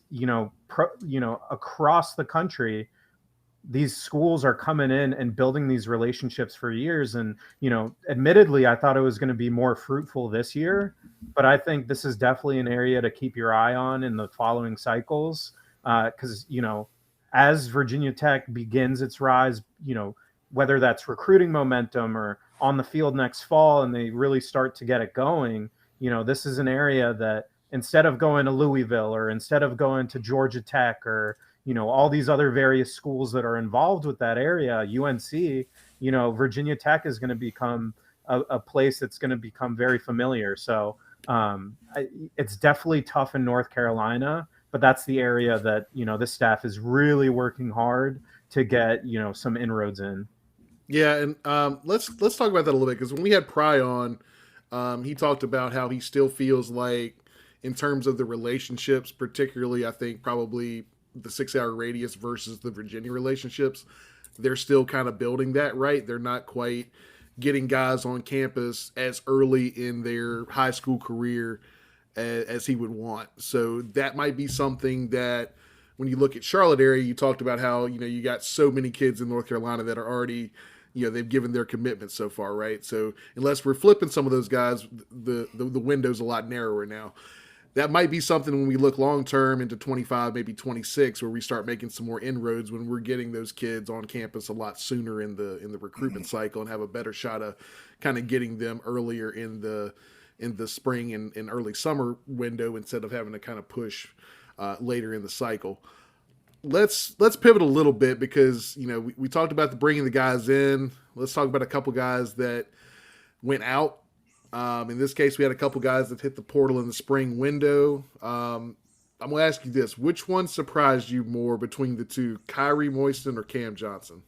across the country, these schools are coming in and building these relationships for years. And, admittedly, I thought it was going to be more fruitful this year, but I think this is definitely an area to keep your eye on in the following cycles. Because, as Virginia Tech begins its rise, whether that's recruiting momentum or on the field next fall, and they really start to get it going, this is an area that instead of going to Louisville or instead of going to Georgia Tech or, all these other various schools that are involved with that area, UNC, Virginia Tech is going to become a place that's going to become very familiar. So it's definitely tough in North Carolina, but that's the area that, this staff is really working hard to get, some inroads in. Yeah, and let's talk about that a little bit, because when we had Pry on, he talked about how he still feels like, in terms of the relationships, particularly I think probably the 6-hour radius versus the Virginia relationships, they're still kind of building that, right? They're not quite getting guys on campus as early in their high school career as he would want. So that might be something that when you look at Charlotte area, you talked about how, you got so many kids in North Carolina that are already, they've given their commitment so far, right? So unless we're flipping some of those guys, the window's a lot narrower now. That might be something when we look long-term into 25, maybe 26, where we start making some more inroads when we're getting those kids on campus a lot sooner in the recruitment cycle and have a better shot of kind of getting them earlier in the spring and early summer window instead of having to kind of push later in the cycle. Let's pivot a little bit because, we talked about bringing the guys in. Let's talk about a couple guys that went out. In this case, we had a couple guys that hit the portal in the spring window. I'm going to ask you this. Which one surprised you more between the two, Kyrie Moiston or Cam Johnson?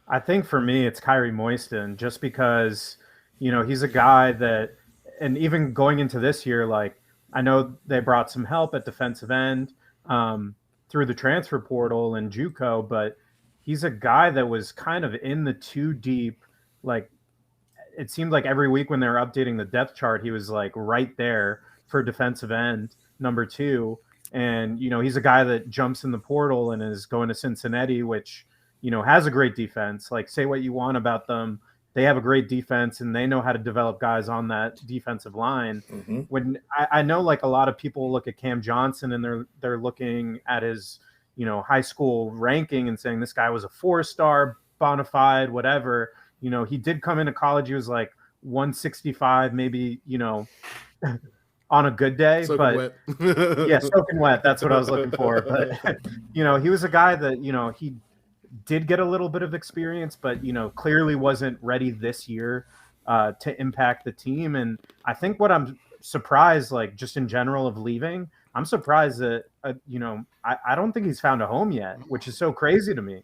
I think for me, it's Kyrie Moiston, just because, he's a guy that, and even going into this year, I know they brought some help at defensive end through the transfer portal and JUCO, but he's a guy that was kind of in the 2 deep, it seemed like every week when they were updating the depth chart, he was right there for defensive end number 2. And, he's a guy that jumps in the portal and is going to Cincinnati, which, has a great defense. Say what you want about them. They have a great defense and they know how to develop guys on that defensive line. Mm-hmm. When I know a lot of people look at Cam Johnson and they're looking at his, high school ranking and saying this guy was a 4-star, bona fide, whatever. He did come into college. He was 165, maybe, on a good day. Soaking wet. Yeah, soaking wet. That's what I was looking for. But, he was a guy that, he did get a little bit of experience, but, clearly wasn't ready this year to impact the team. And I think what I'm surprised, like just in general of leaving, I'm surprised that, I don't think he's found a home yet, which is so crazy to me.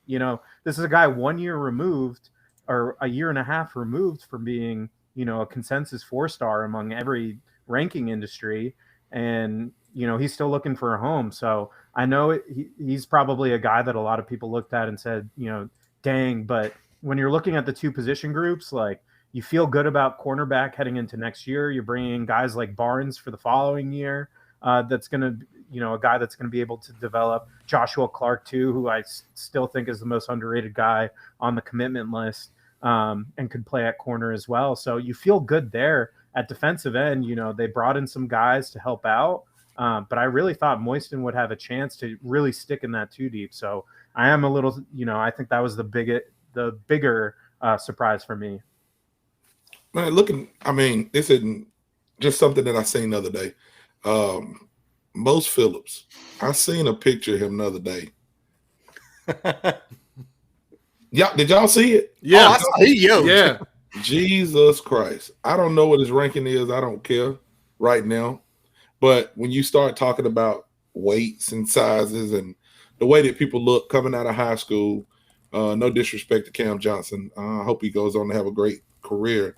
This is a guy 1 year removed or a year and a half removed from being, a consensus 4-star among every ranking industry. And, he's still looking for a home. So I know he's probably a guy that a lot of people looked at and said, dang, but when you're looking at the two position groups, like you feel good about cornerback heading into next year. You're bringing in guys like Barnes for the following year. That's going to, a guy that's going to be able to develop. Joshua Clark too, who I still think is the most underrated guy on the commitment list, and could play at corner as well. So you feel good there at defensive end. They brought in some guys to help out. But I really thought Moiston would have a chance to really stick in that 2 deep. So I am a little, I think that was the bigger surprise for me. Man, this isn't just something that I seen the other day. Most Phillips, I seen a picture of him the other day. Yeah, did y'all see it? Yeah, Yeah. Jesus Christ. I don't know what his ranking is. I don't care right now. But when you start talking about weights and sizes and the way that people look coming out of high school, no disrespect to Cam Johnson. I hope he goes on to have a great career.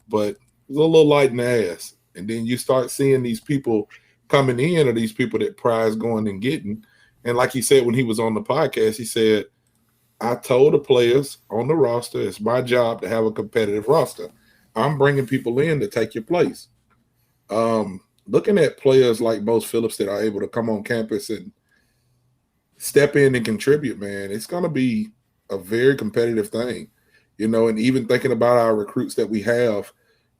But he's a little light in the ass. And then you start seeing these people coming in, or these people that Prize going and getting. And like he said when he was on the podcast, he said, I told the players on the roster, it's my job to have a competitive roster. I'm bringing people in to take your place. Looking at players like Most Phillips that are able to come on campus and step in and contribute, man, it's going to be a very competitive thing, and even thinking about our recruits that we have,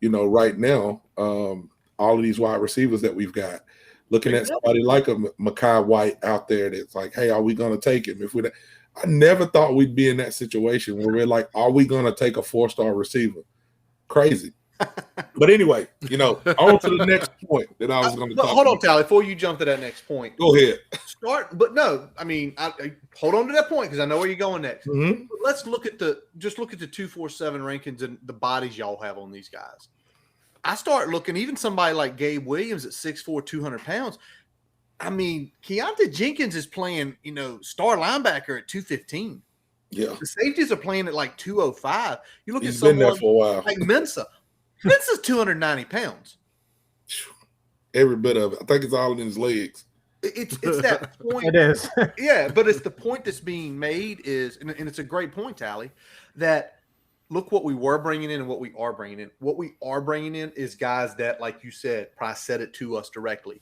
right now, all of these wide receivers that we've got, looking at somebody like a Mekhi White out there that's like, hey, are we going to take him? I never thought we'd be in that situation where we're like, are we going to take a 4-star receiver? Crazy. But anyway, on to the next point that I was going to talk about. Hold on, Tally, before you jump to that next point. Go ahead. Hold on to that point because I know where you're going next. Mm-hmm. Let's look at the 247 rankings and the bodies y'all have on these guys. I start looking, even somebody like Gabe Williams at 6'4", 200 pounds. Keontae Jenkins is playing, star linebacker at 215. Yeah. The safeties are playing at like 205. You look He's at been there someone for a while. like Mensa. Mensa's 290 pounds. Every bit of it. I think it's all in his legs. It's that point. It is. Yeah, but it's the point that's being made is, and it's a great point, Tally, that look what we were bringing in and what we are bringing in. What we are bringing in is guys that, like you said, Price said it to us directly.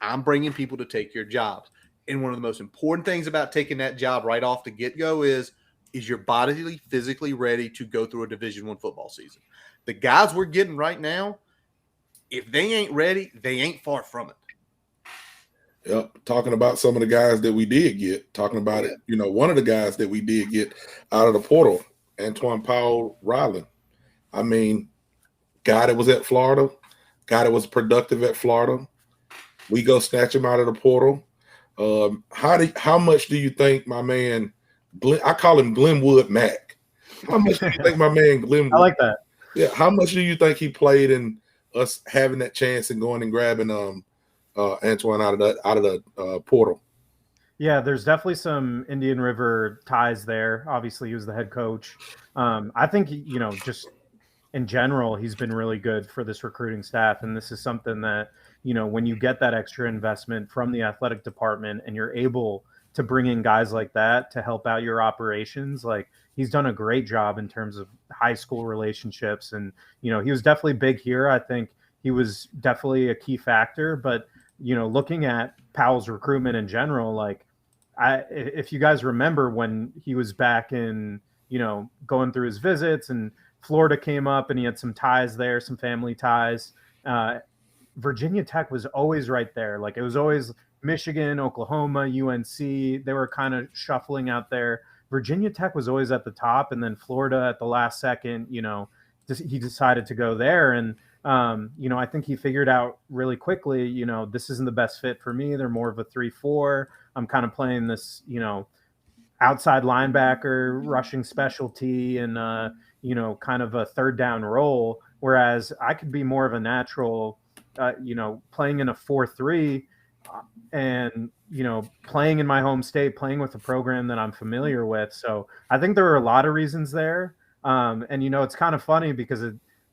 I'm bringing people to take your jobs. And one of the most important things about taking that job right off the get-go is your body physically ready to go through a Division I football season? The guys we're getting right now, if they ain't ready, they ain't far from it. Yep. Talking about some of the guys that we did get, talking about it, one of the guys that we did get out of the portal, Antoine Powell Ryland. Guy that was at Florida, guy that was productive at Florida. We go snatch him out of the portal. How much do you think my man, I call him Glenwood Mac. How much do you think my man Glenwood? I like that. Yeah. How much do you think he played in us having that chance and going and grabbing Antoine out of the portal? Yeah, there's definitely some Indian River ties there. Obviously, he was the head coach. I think, just in general, he's been really good for this recruiting staff. And this is something that, when you get that extra investment from the athletic department and you're able to bring in guys like that to help out your operations, like he's done a great job in terms of high school relationships. And, he was definitely big here. I think he was definitely a key factor. But, looking at Powell's recruitment in general, like, if you guys remember when he was back in, going through his visits and Florida came up and he had some ties there, some family ties. Virginia Tech was always right there. Like it was always Michigan, Oklahoma, UNC. They were kind of shuffling out there. Virginia Tech was always at the top. And then Florida at the last second, he decided to go there. And, I think he figured out really quickly, this isn't the best fit for me. They're more of a 3-4. I'm kind of playing this, outside linebacker, rushing specialty, and, kind of a third down role. Whereas I could be more of a natural, playing in a 4-3 and, playing in my home state, playing with a program that I'm familiar with. So I think there are a lot of reasons there. And, it's kind of funny because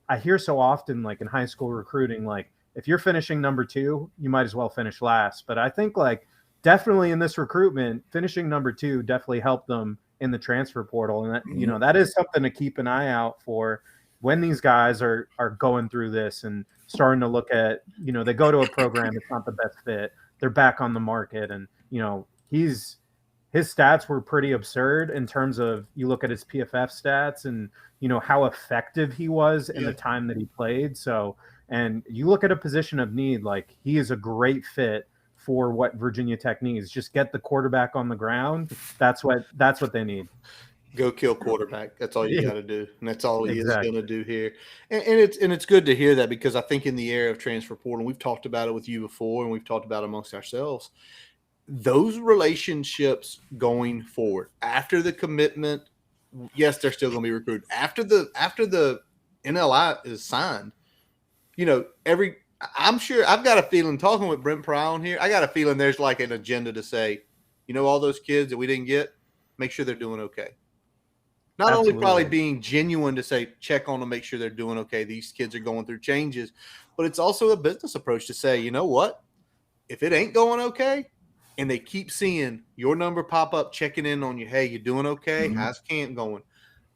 I hear so often, like in high school recruiting, like if you're finishing number 2, you might as well finish last. But I think like definitely in this recruitment, finishing number 2 definitely helped them in the transfer portal. And that, that is something to keep an eye out for when these guys are going through this and starting to look at, they go to a program, it's not the best fit. They're back on the market. And, his stats were pretty absurd in terms of, you look at his PFF stats and, how effective he was in the time that he played. So, and you look at a position of need, like he is a great fit for what Virginia Tech needs. Just get the quarterback on the ground. That's what they need. Go kill quarterback. That's all you got to do, and that's all he is going to do here. And it's good to hear that, because I think in the era of transfer portal, we've talked about it with you before, and we've talked about it amongst ourselves. Those relationships going forward after the commitment, yes, they're still going to be recruited after the NLI is signed. I'm sure I've got a feeling, talking with Brent Prowell here, I got a feeling there's like an agenda to say, all those kids that we didn't get, make sure they're doing okay. Not Absolutely. only probably being genuine to say, check on them, make sure they're doing okay. These kids are going through changes, but it's also a business approach to say, you know what? If it ain't going okay and they keep seeing your number pop up, checking in on you, hey, you doing okay? How's camp going?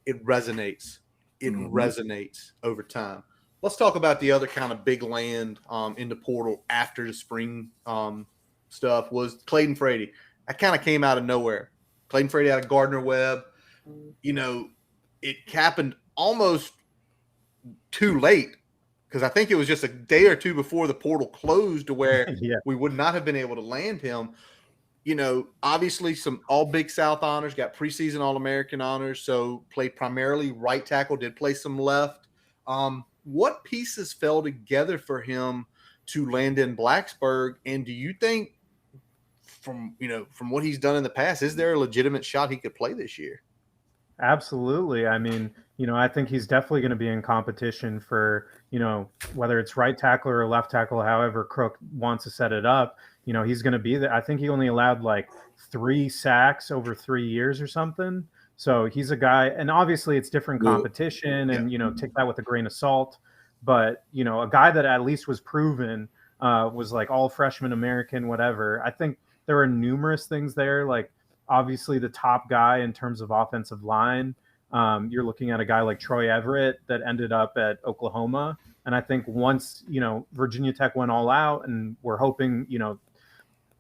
It resonates. It resonates over time. Let's talk about the other kind of big land in the portal after the spring stuff was Clayton Frady. That kind of came out of nowhere. Clayton Frady out of Gardner-Webb. It happened almost too late, because I think it was just a day or two before the portal closed to where we would not have been able to land him. Obviously some all Big South honors, got preseason All-American honors, so played primarily right tackle, did play some left. What pieces fell together for him to land in Blacksburg? And do you think from what he's done in the past, is there a legitimate shot he could play this year? Absolutely. I mean, I think he's definitely going to be in competition for, whether it's right tackle or left tackle, however Crook wants to set it up, he's going to be there. I think he only allowed like 3 sacks over 3 years or something. So he's a guy, and obviously it's different competition and, take that with a grain of salt. But, a guy that at least was proven was like all freshman American, whatever. I think there are numerous things there, like, obviously the top guy in terms of offensive line. You're looking at a guy like Troy Everett that ended up at Oklahoma. And I think once, Virginia Tech went all out, and we're hoping,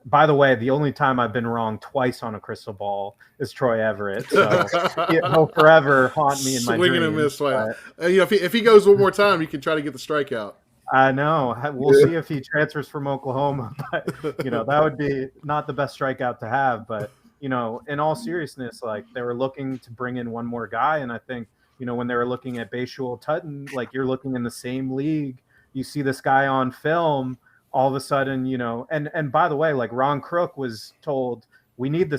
by the way, the only time I've been wrong twice on a crystal ball is Troy Everett. So he'll forever haunt me in my dreams. Swinging and miss. If he goes one more time, you can try to get the strikeout. I know. We'll see if he transfers from Oklahoma. But, that would be not the best strikeout to have. But, in all seriousness, like, they were looking to bring in one more guy. And I think, when they were looking at Bayshul Tutton, like, you're looking in the same league. You see this guy on film, all of a sudden, and by the way, like, Ron Crook was told, we need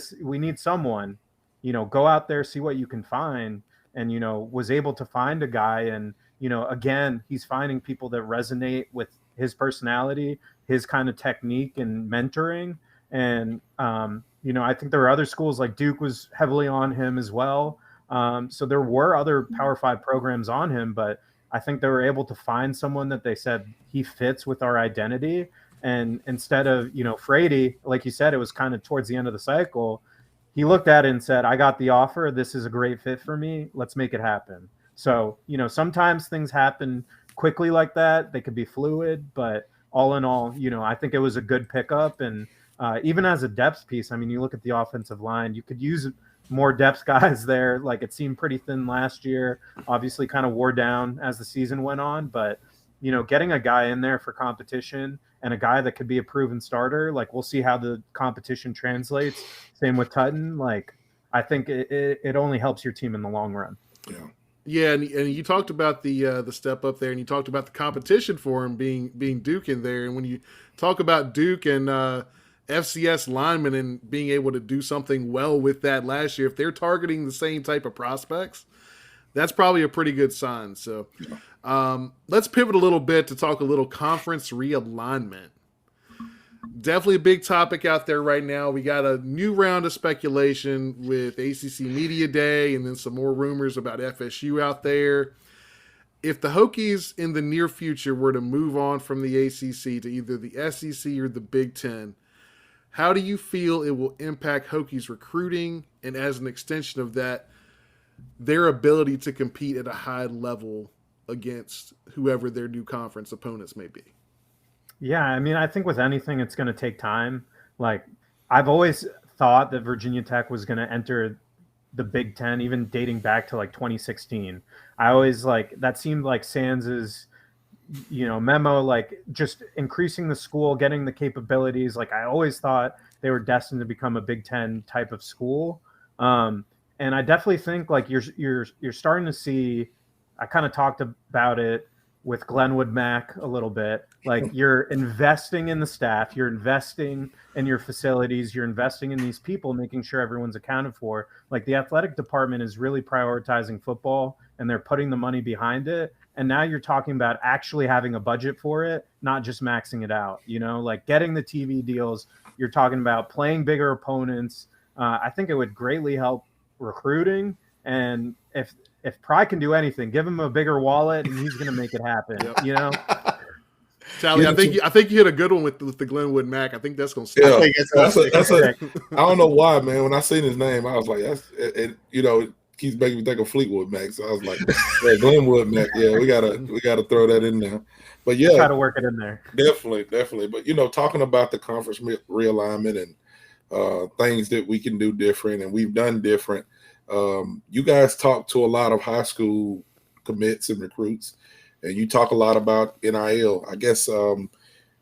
someone, go out there, see what you can find. And, was able to find a guy. And, again, he's finding people that resonate with his personality, his kind of technique and mentoring. And, I think there are other schools, like Duke was heavily on him as well. So there were other Power 5 programs on him, but I think they were able to find someone that they said he fits with our identity. And instead of, Frady, like you said, it was kind of towards the end of the cycle. He looked at it and said, I got the offer. This is a great fit for me. Let's make it happen. So, sometimes things happen quickly like that. They could be fluid, but all in all, I think it was a good pickup. And even as a depth piece, I mean, you look at the offensive line, you could use more depth guys there. Like, it seemed pretty thin last year, obviously kind of wore down as the season went on, but getting a guy in there for competition and a guy that could be a proven starter, like, we'll see how the competition translates. Same with Tutton. Like, I think it only helps your team in the long run. Yeah, and you talked about the step up there, and you talked about the competition for him being Duke in there. And when you talk about Duke and FCS linemen and being able to do something well with that last year, if they're targeting the same type of prospects, That's probably a pretty good sign. So let's pivot a little bit to talk a little conference realignment. Definitely a big topic out there right now. We got a new round of speculation with ACC Media Day and then some more rumors about FSU out there. If the Hokies in the near future were to move on from the ACC to either the SEC or the Big Ten, how do you feel it will impact Hokies recruiting and, as an extension of that, their ability to compete at a high level against whoever their new conference opponents may be? Yeah, I mean, I think with anything, it's going to take time. Like, I've always thought that Virginia Tech was going to enter the Big Ten, even dating back to like 2016. I always that seemed like Sands's, memo, like just increasing the school, getting the capabilities. Like, I always thought they were destined to become a Big Ten type of school. And I definitely think like you're starting to see, I kind of talked about it with Glenwood Mac a little bit. Like, you're investing in the staff, you're investing in your facilities, you're investing in these people, making sure everyone's accounted for. Like, the athletic department is really prioritizing football and they're putting the money behind it. And now you're talking about actually having a budget for it, not just maxing it out, like getting the TV deals. You're talking about playing bigger opponents. I think it would greatly help recruiting. And if Pry can do anything, give him a bigger wallet and he's going to make it happen. Tally, I think you hit a good one with the Glenwood Mac. I think that's going to stay. Yeah, I don't know why, man. When I seen his name, I was like, it keeps making me think of Fleetwood Mac. So I was like, yeah, Glenwood Mac. Yeah, we gotta throw that in there. But yeah, try to work it in there. Definitely. But talking about the conference realignment and things that we can do different and we've done different. You guys talk to a lot of high school commits and recruits, and you talk a lot about NIL. I guess,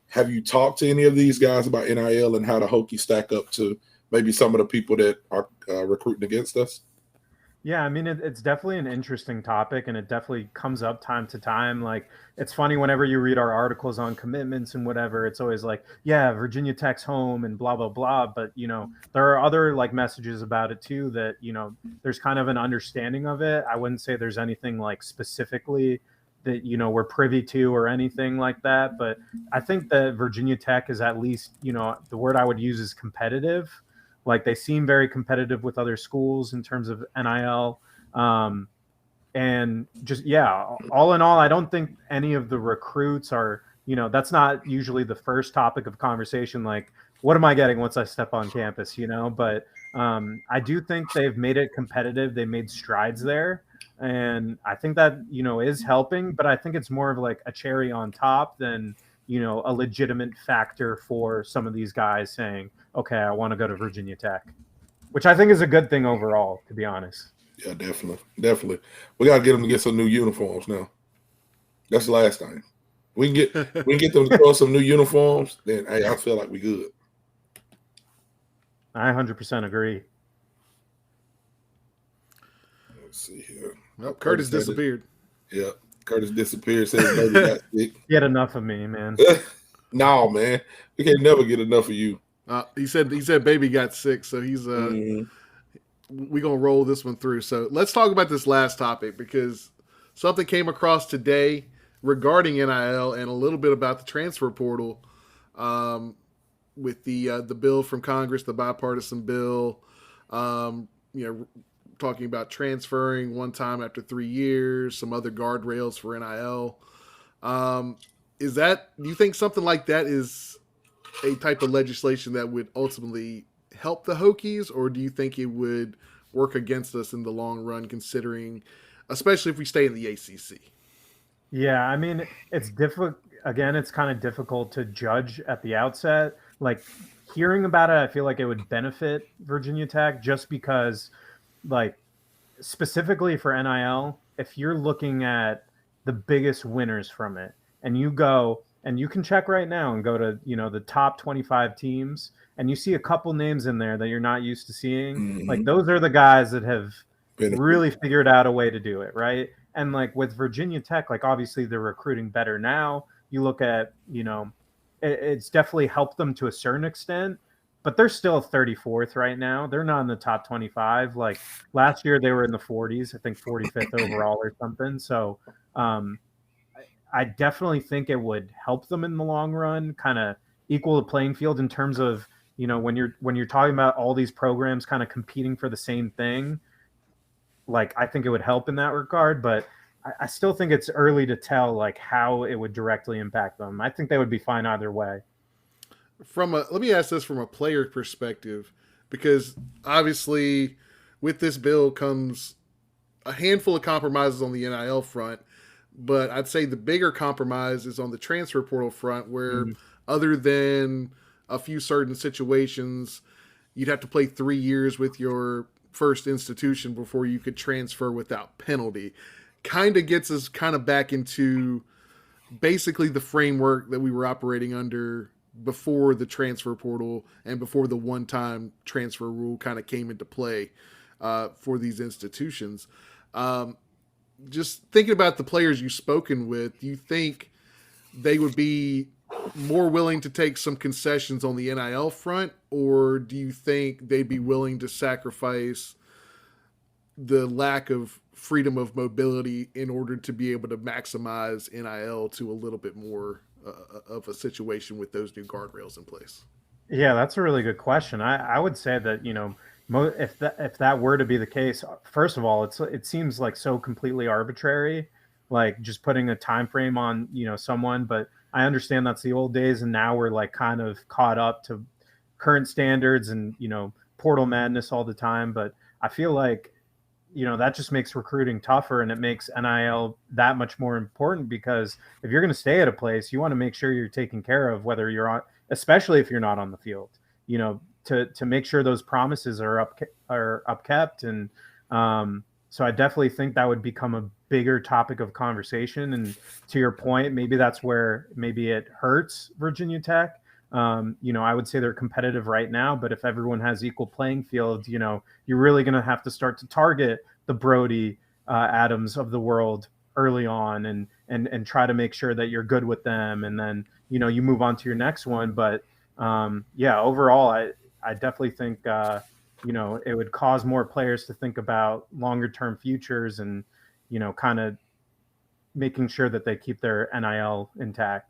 have you talked to any of these guys about NIL and how the Hokies stack up to maybe some of the people that are recruiting against us? Yeah, I mean, it's definitely an interesting topic, and it definitely comes up time to time. Like, it's funny whenever you read our articles on commitments and whatever, it's always like, yeah, Virginia Tech's home and blah, blah, blah. But, there are other like messages about it too that, there's kind of an understanding of it. I wouldn't say there's anything like specifically that, we're privy to or anything like that. But I think that Virginia Tech is at least, the word I would use is competitive. Like, they seem very competitive with other schools in terms of NIL. And just, yeah, all in all, I don't think any of the recruits are, that's not usually the first topic of conversation. Like, what am I getting once I step on campus, But I do think they've made it competitive. They made strides there. And I think that, is helping. But I think it's more of like a cherry on top than, a legitimate factor for some of these guys saying, okay, I want to go to Virginia Tech, which I think is a good thing overall, to be honest. Yeah, definitely. We got to get them to get some new uniforms now. That's the last thing. We can get them to throw some new uniforms, then hey, I feel like we good. I 100% agree. Let's see here. Nope, Curtis disappeared. Yeah, Curtis disappeared. Said his baby got sick. He had enough of me, man. No, man. We can never get enough of you. He said baby got sick, so he's we're gonna roll this one through. So let's talk about this last topic because something came across today regarding NIL and a little bit about the transfer portal with the bill from Congress, the bipartisan bill. Talking about transferring one time after 3 years, some other guardrails for NIL. Do you think something like that is a type of legislation that would ultimately help the Hokies, or do you think it would work against us in the long run, considering, especially if we stay in the ACC? Yeah, I mean, it's difficult. Again, it's kind of difficult to judge at the outset. Like, hearing about it, I feel like it would benefit Virginia Tech just because, like, specifically for NIL, if you're looking at the biggest winners from it, and you go, and you can check right now and go to, the top 25 teams, and you see a couple names in there that you're not used to seeing. Mm-hmm. Like, those are the guys that have really figured out a way to do it, right? And like with Virginia Tech, like obviously they're recruiting better now. You look at, it's definitely helped them to a certain extent, but they're still 34th right now. They're not in the top 25. Like last year, they were in the 40s, I think 45th overall or something. So I definitely think it would help them in the long run, kind of equal the playing field in terms of, when you're talking about all these programs kind of competing for the same thing. Like, I think it would help in that regard, but I still think it's early to tell like how it would directly impact them. I think they would be fine either way. Let me ask this from a player perspective, because obviously with this bill comes a handful of compromises on the NIL front, but I'd say the bigger compromise is on the transfer portal front, where other than a few certain situations, you'd have to play 3 years with your first institution before you could transfer without penalty. Kind of gets us kind of back into basically the framework that we were operating under before the transfer portal and before the one-time transfer rule kind of came into play for these institutions. Just thinking about the players you've spoken with, do you think they would be more willing to take some concessions on the NIL front, or do you think they'd be willing to sacrifice the lack of freedom of mobility in order to be able to maximize NIL to a little bit more of a situation with those new guardrails in place? Yeah, that's a really good question. I would say that, if that were to be the case, first of all, it seems like so completely arbitrary, like just putting a time frame on, someone, but I understand that's the old days, and now we're like kind of caught up to current standards and, portal madness all the time. But I feel like, that just makes recruiting tougher, and it makes NIL that much more important, because if you're going to stay at a place, you want to make sure you're taken care of, whether you're on, especially if you're not on the field, to make sure those promises are upkept. And so I definitely think that would become a bigger topic of conversation. And to your point, maybe that's where maybe it hurts Virginia Tech. I would say they're competitive right now, but if everyone has equal playing field, you're really going to have to start to target the Brodie Adams of the world early on and try to make sure that you're good with them. And then, you move on to your next one. But overall, I definitely think, it would cause more players to think about longer term futures and, kind of making sure that they keep their NIL intact.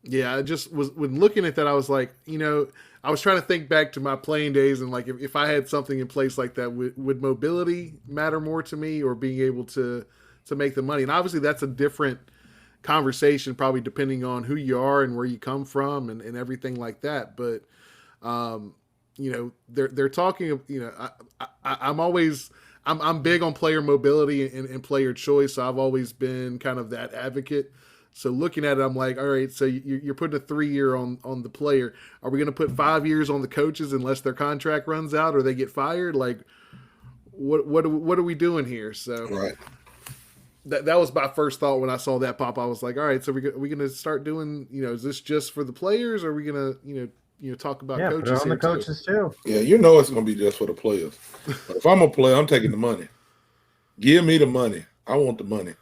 Yeah, I just was, when looking at that, I was like, I was trying to think back to my playing days, and like if I had something in place like that, would mobility matter more to me, or being able to make the money? And obviously that's a different conversation, probably depending on who you are and where you come from and everything like that. But they're talking, I'm big on player mobility and player choice. So I've always been kind of that advocate. So looking at it, I'm like, all right, so you're putting a 3-year on the player. Are we going to put 5 years on the coaches unless their contract runs out or they get fired? Like, what are we doing here? So right. That was my first thought when I saw that pop. I was like, all right, so are we going to start doing, is this just for the players? Or are we going to, talk about coaches? Put on the coaches too. Yeah, it's going to be just for the players. But if I'm a player, I'm taking the money. Give me the money. I want the money.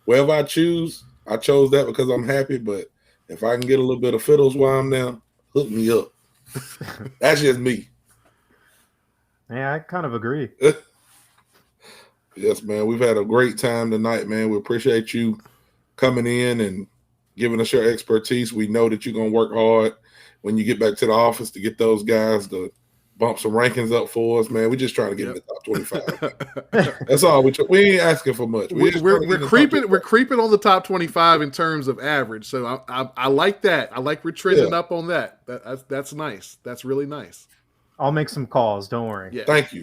Wherever I chose that because I'm happy. But if I can get a little bit of fiddles while I'm there, hook me up. That's just me. Yeah, I kind of agree. Yes, man. We've had a great time tonight, man. We appreciate you coming in and giving us your expertise. We know that you're going to work hard when you get back to the office to get those guys to bump some rankings up for us, man. We're just trying to get in the top 25. That's all. We ain't asking for much. We're creeping on the top 25 in terms of average. So I like that. I like we're trending up on that. That's nice. That's really nice. I'll make some calls. Don't worry. Yeah. Thank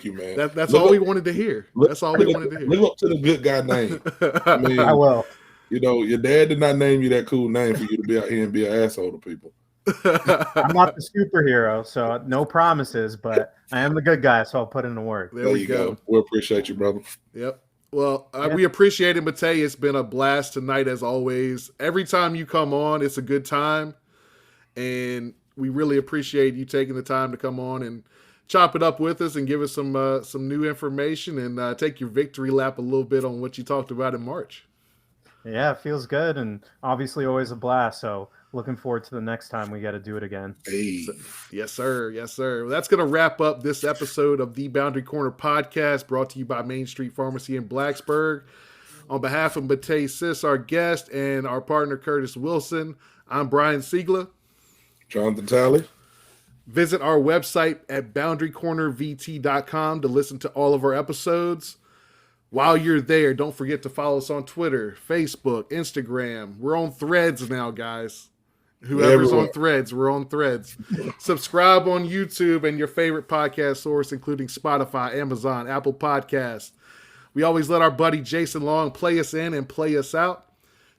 you, man. That's all we wanted to hear. That's all we wanted to hear. Live up to the good guy name. I mean, I will. Your dad did not name you that cool name for you to be out here and be an asshole to people. I'm not the superhero, so no promises, but I am the good guy, so I'll put in the work. There we go. We appreciate you, brother. Yep. Well, we appreciate it, Matej. It's been a blast tonight, as always. Every time you come on, it's a good time, and we really appreciate you taking the time to come on and chop it up with us and give us some new information and take your victory lap a little bit on what you talked about in March. Yeah, it feels good, and obviously always a blast. So looking forward to the next time we got to do it again. Hey. Yes, sir. Yes, sir. Well, that's going to wrap up this episode of the Boundary Corner podcast, brought to you by Main Street Pharmacy in Blacksburg. On behalf of Matej Sis, our guest, and our partner Curtis Wilson, I'm Brian Siegler. Jonathan Talley. Visit our website at boundarycornervt.com to listen to all of our episodes. While you're there, don't forget to follow us on Twitter, Facebook, Instagram. We're on Threads now, guys. Whoever's on Threads, we're on Threads. Subscribe on YouTube and your favorite podcast source, including Spotify, Amazon, Apple Podcasts. We always let our buddy Jason Long play us in and play us out.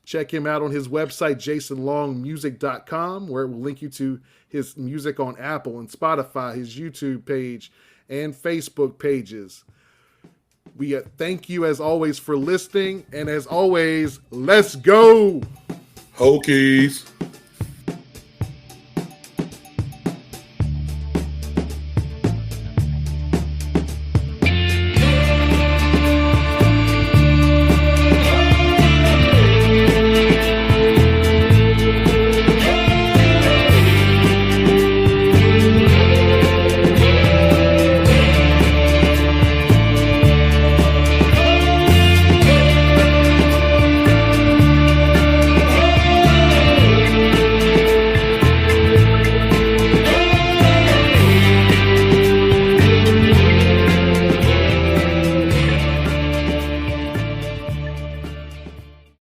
Check him out on his website, jasonlongmusic.com, where it will link you to his music on Apple and Spotify, his YouTube page, and Facebook pages. We thank you, as always, for listening. And as always, let's go! Hokies.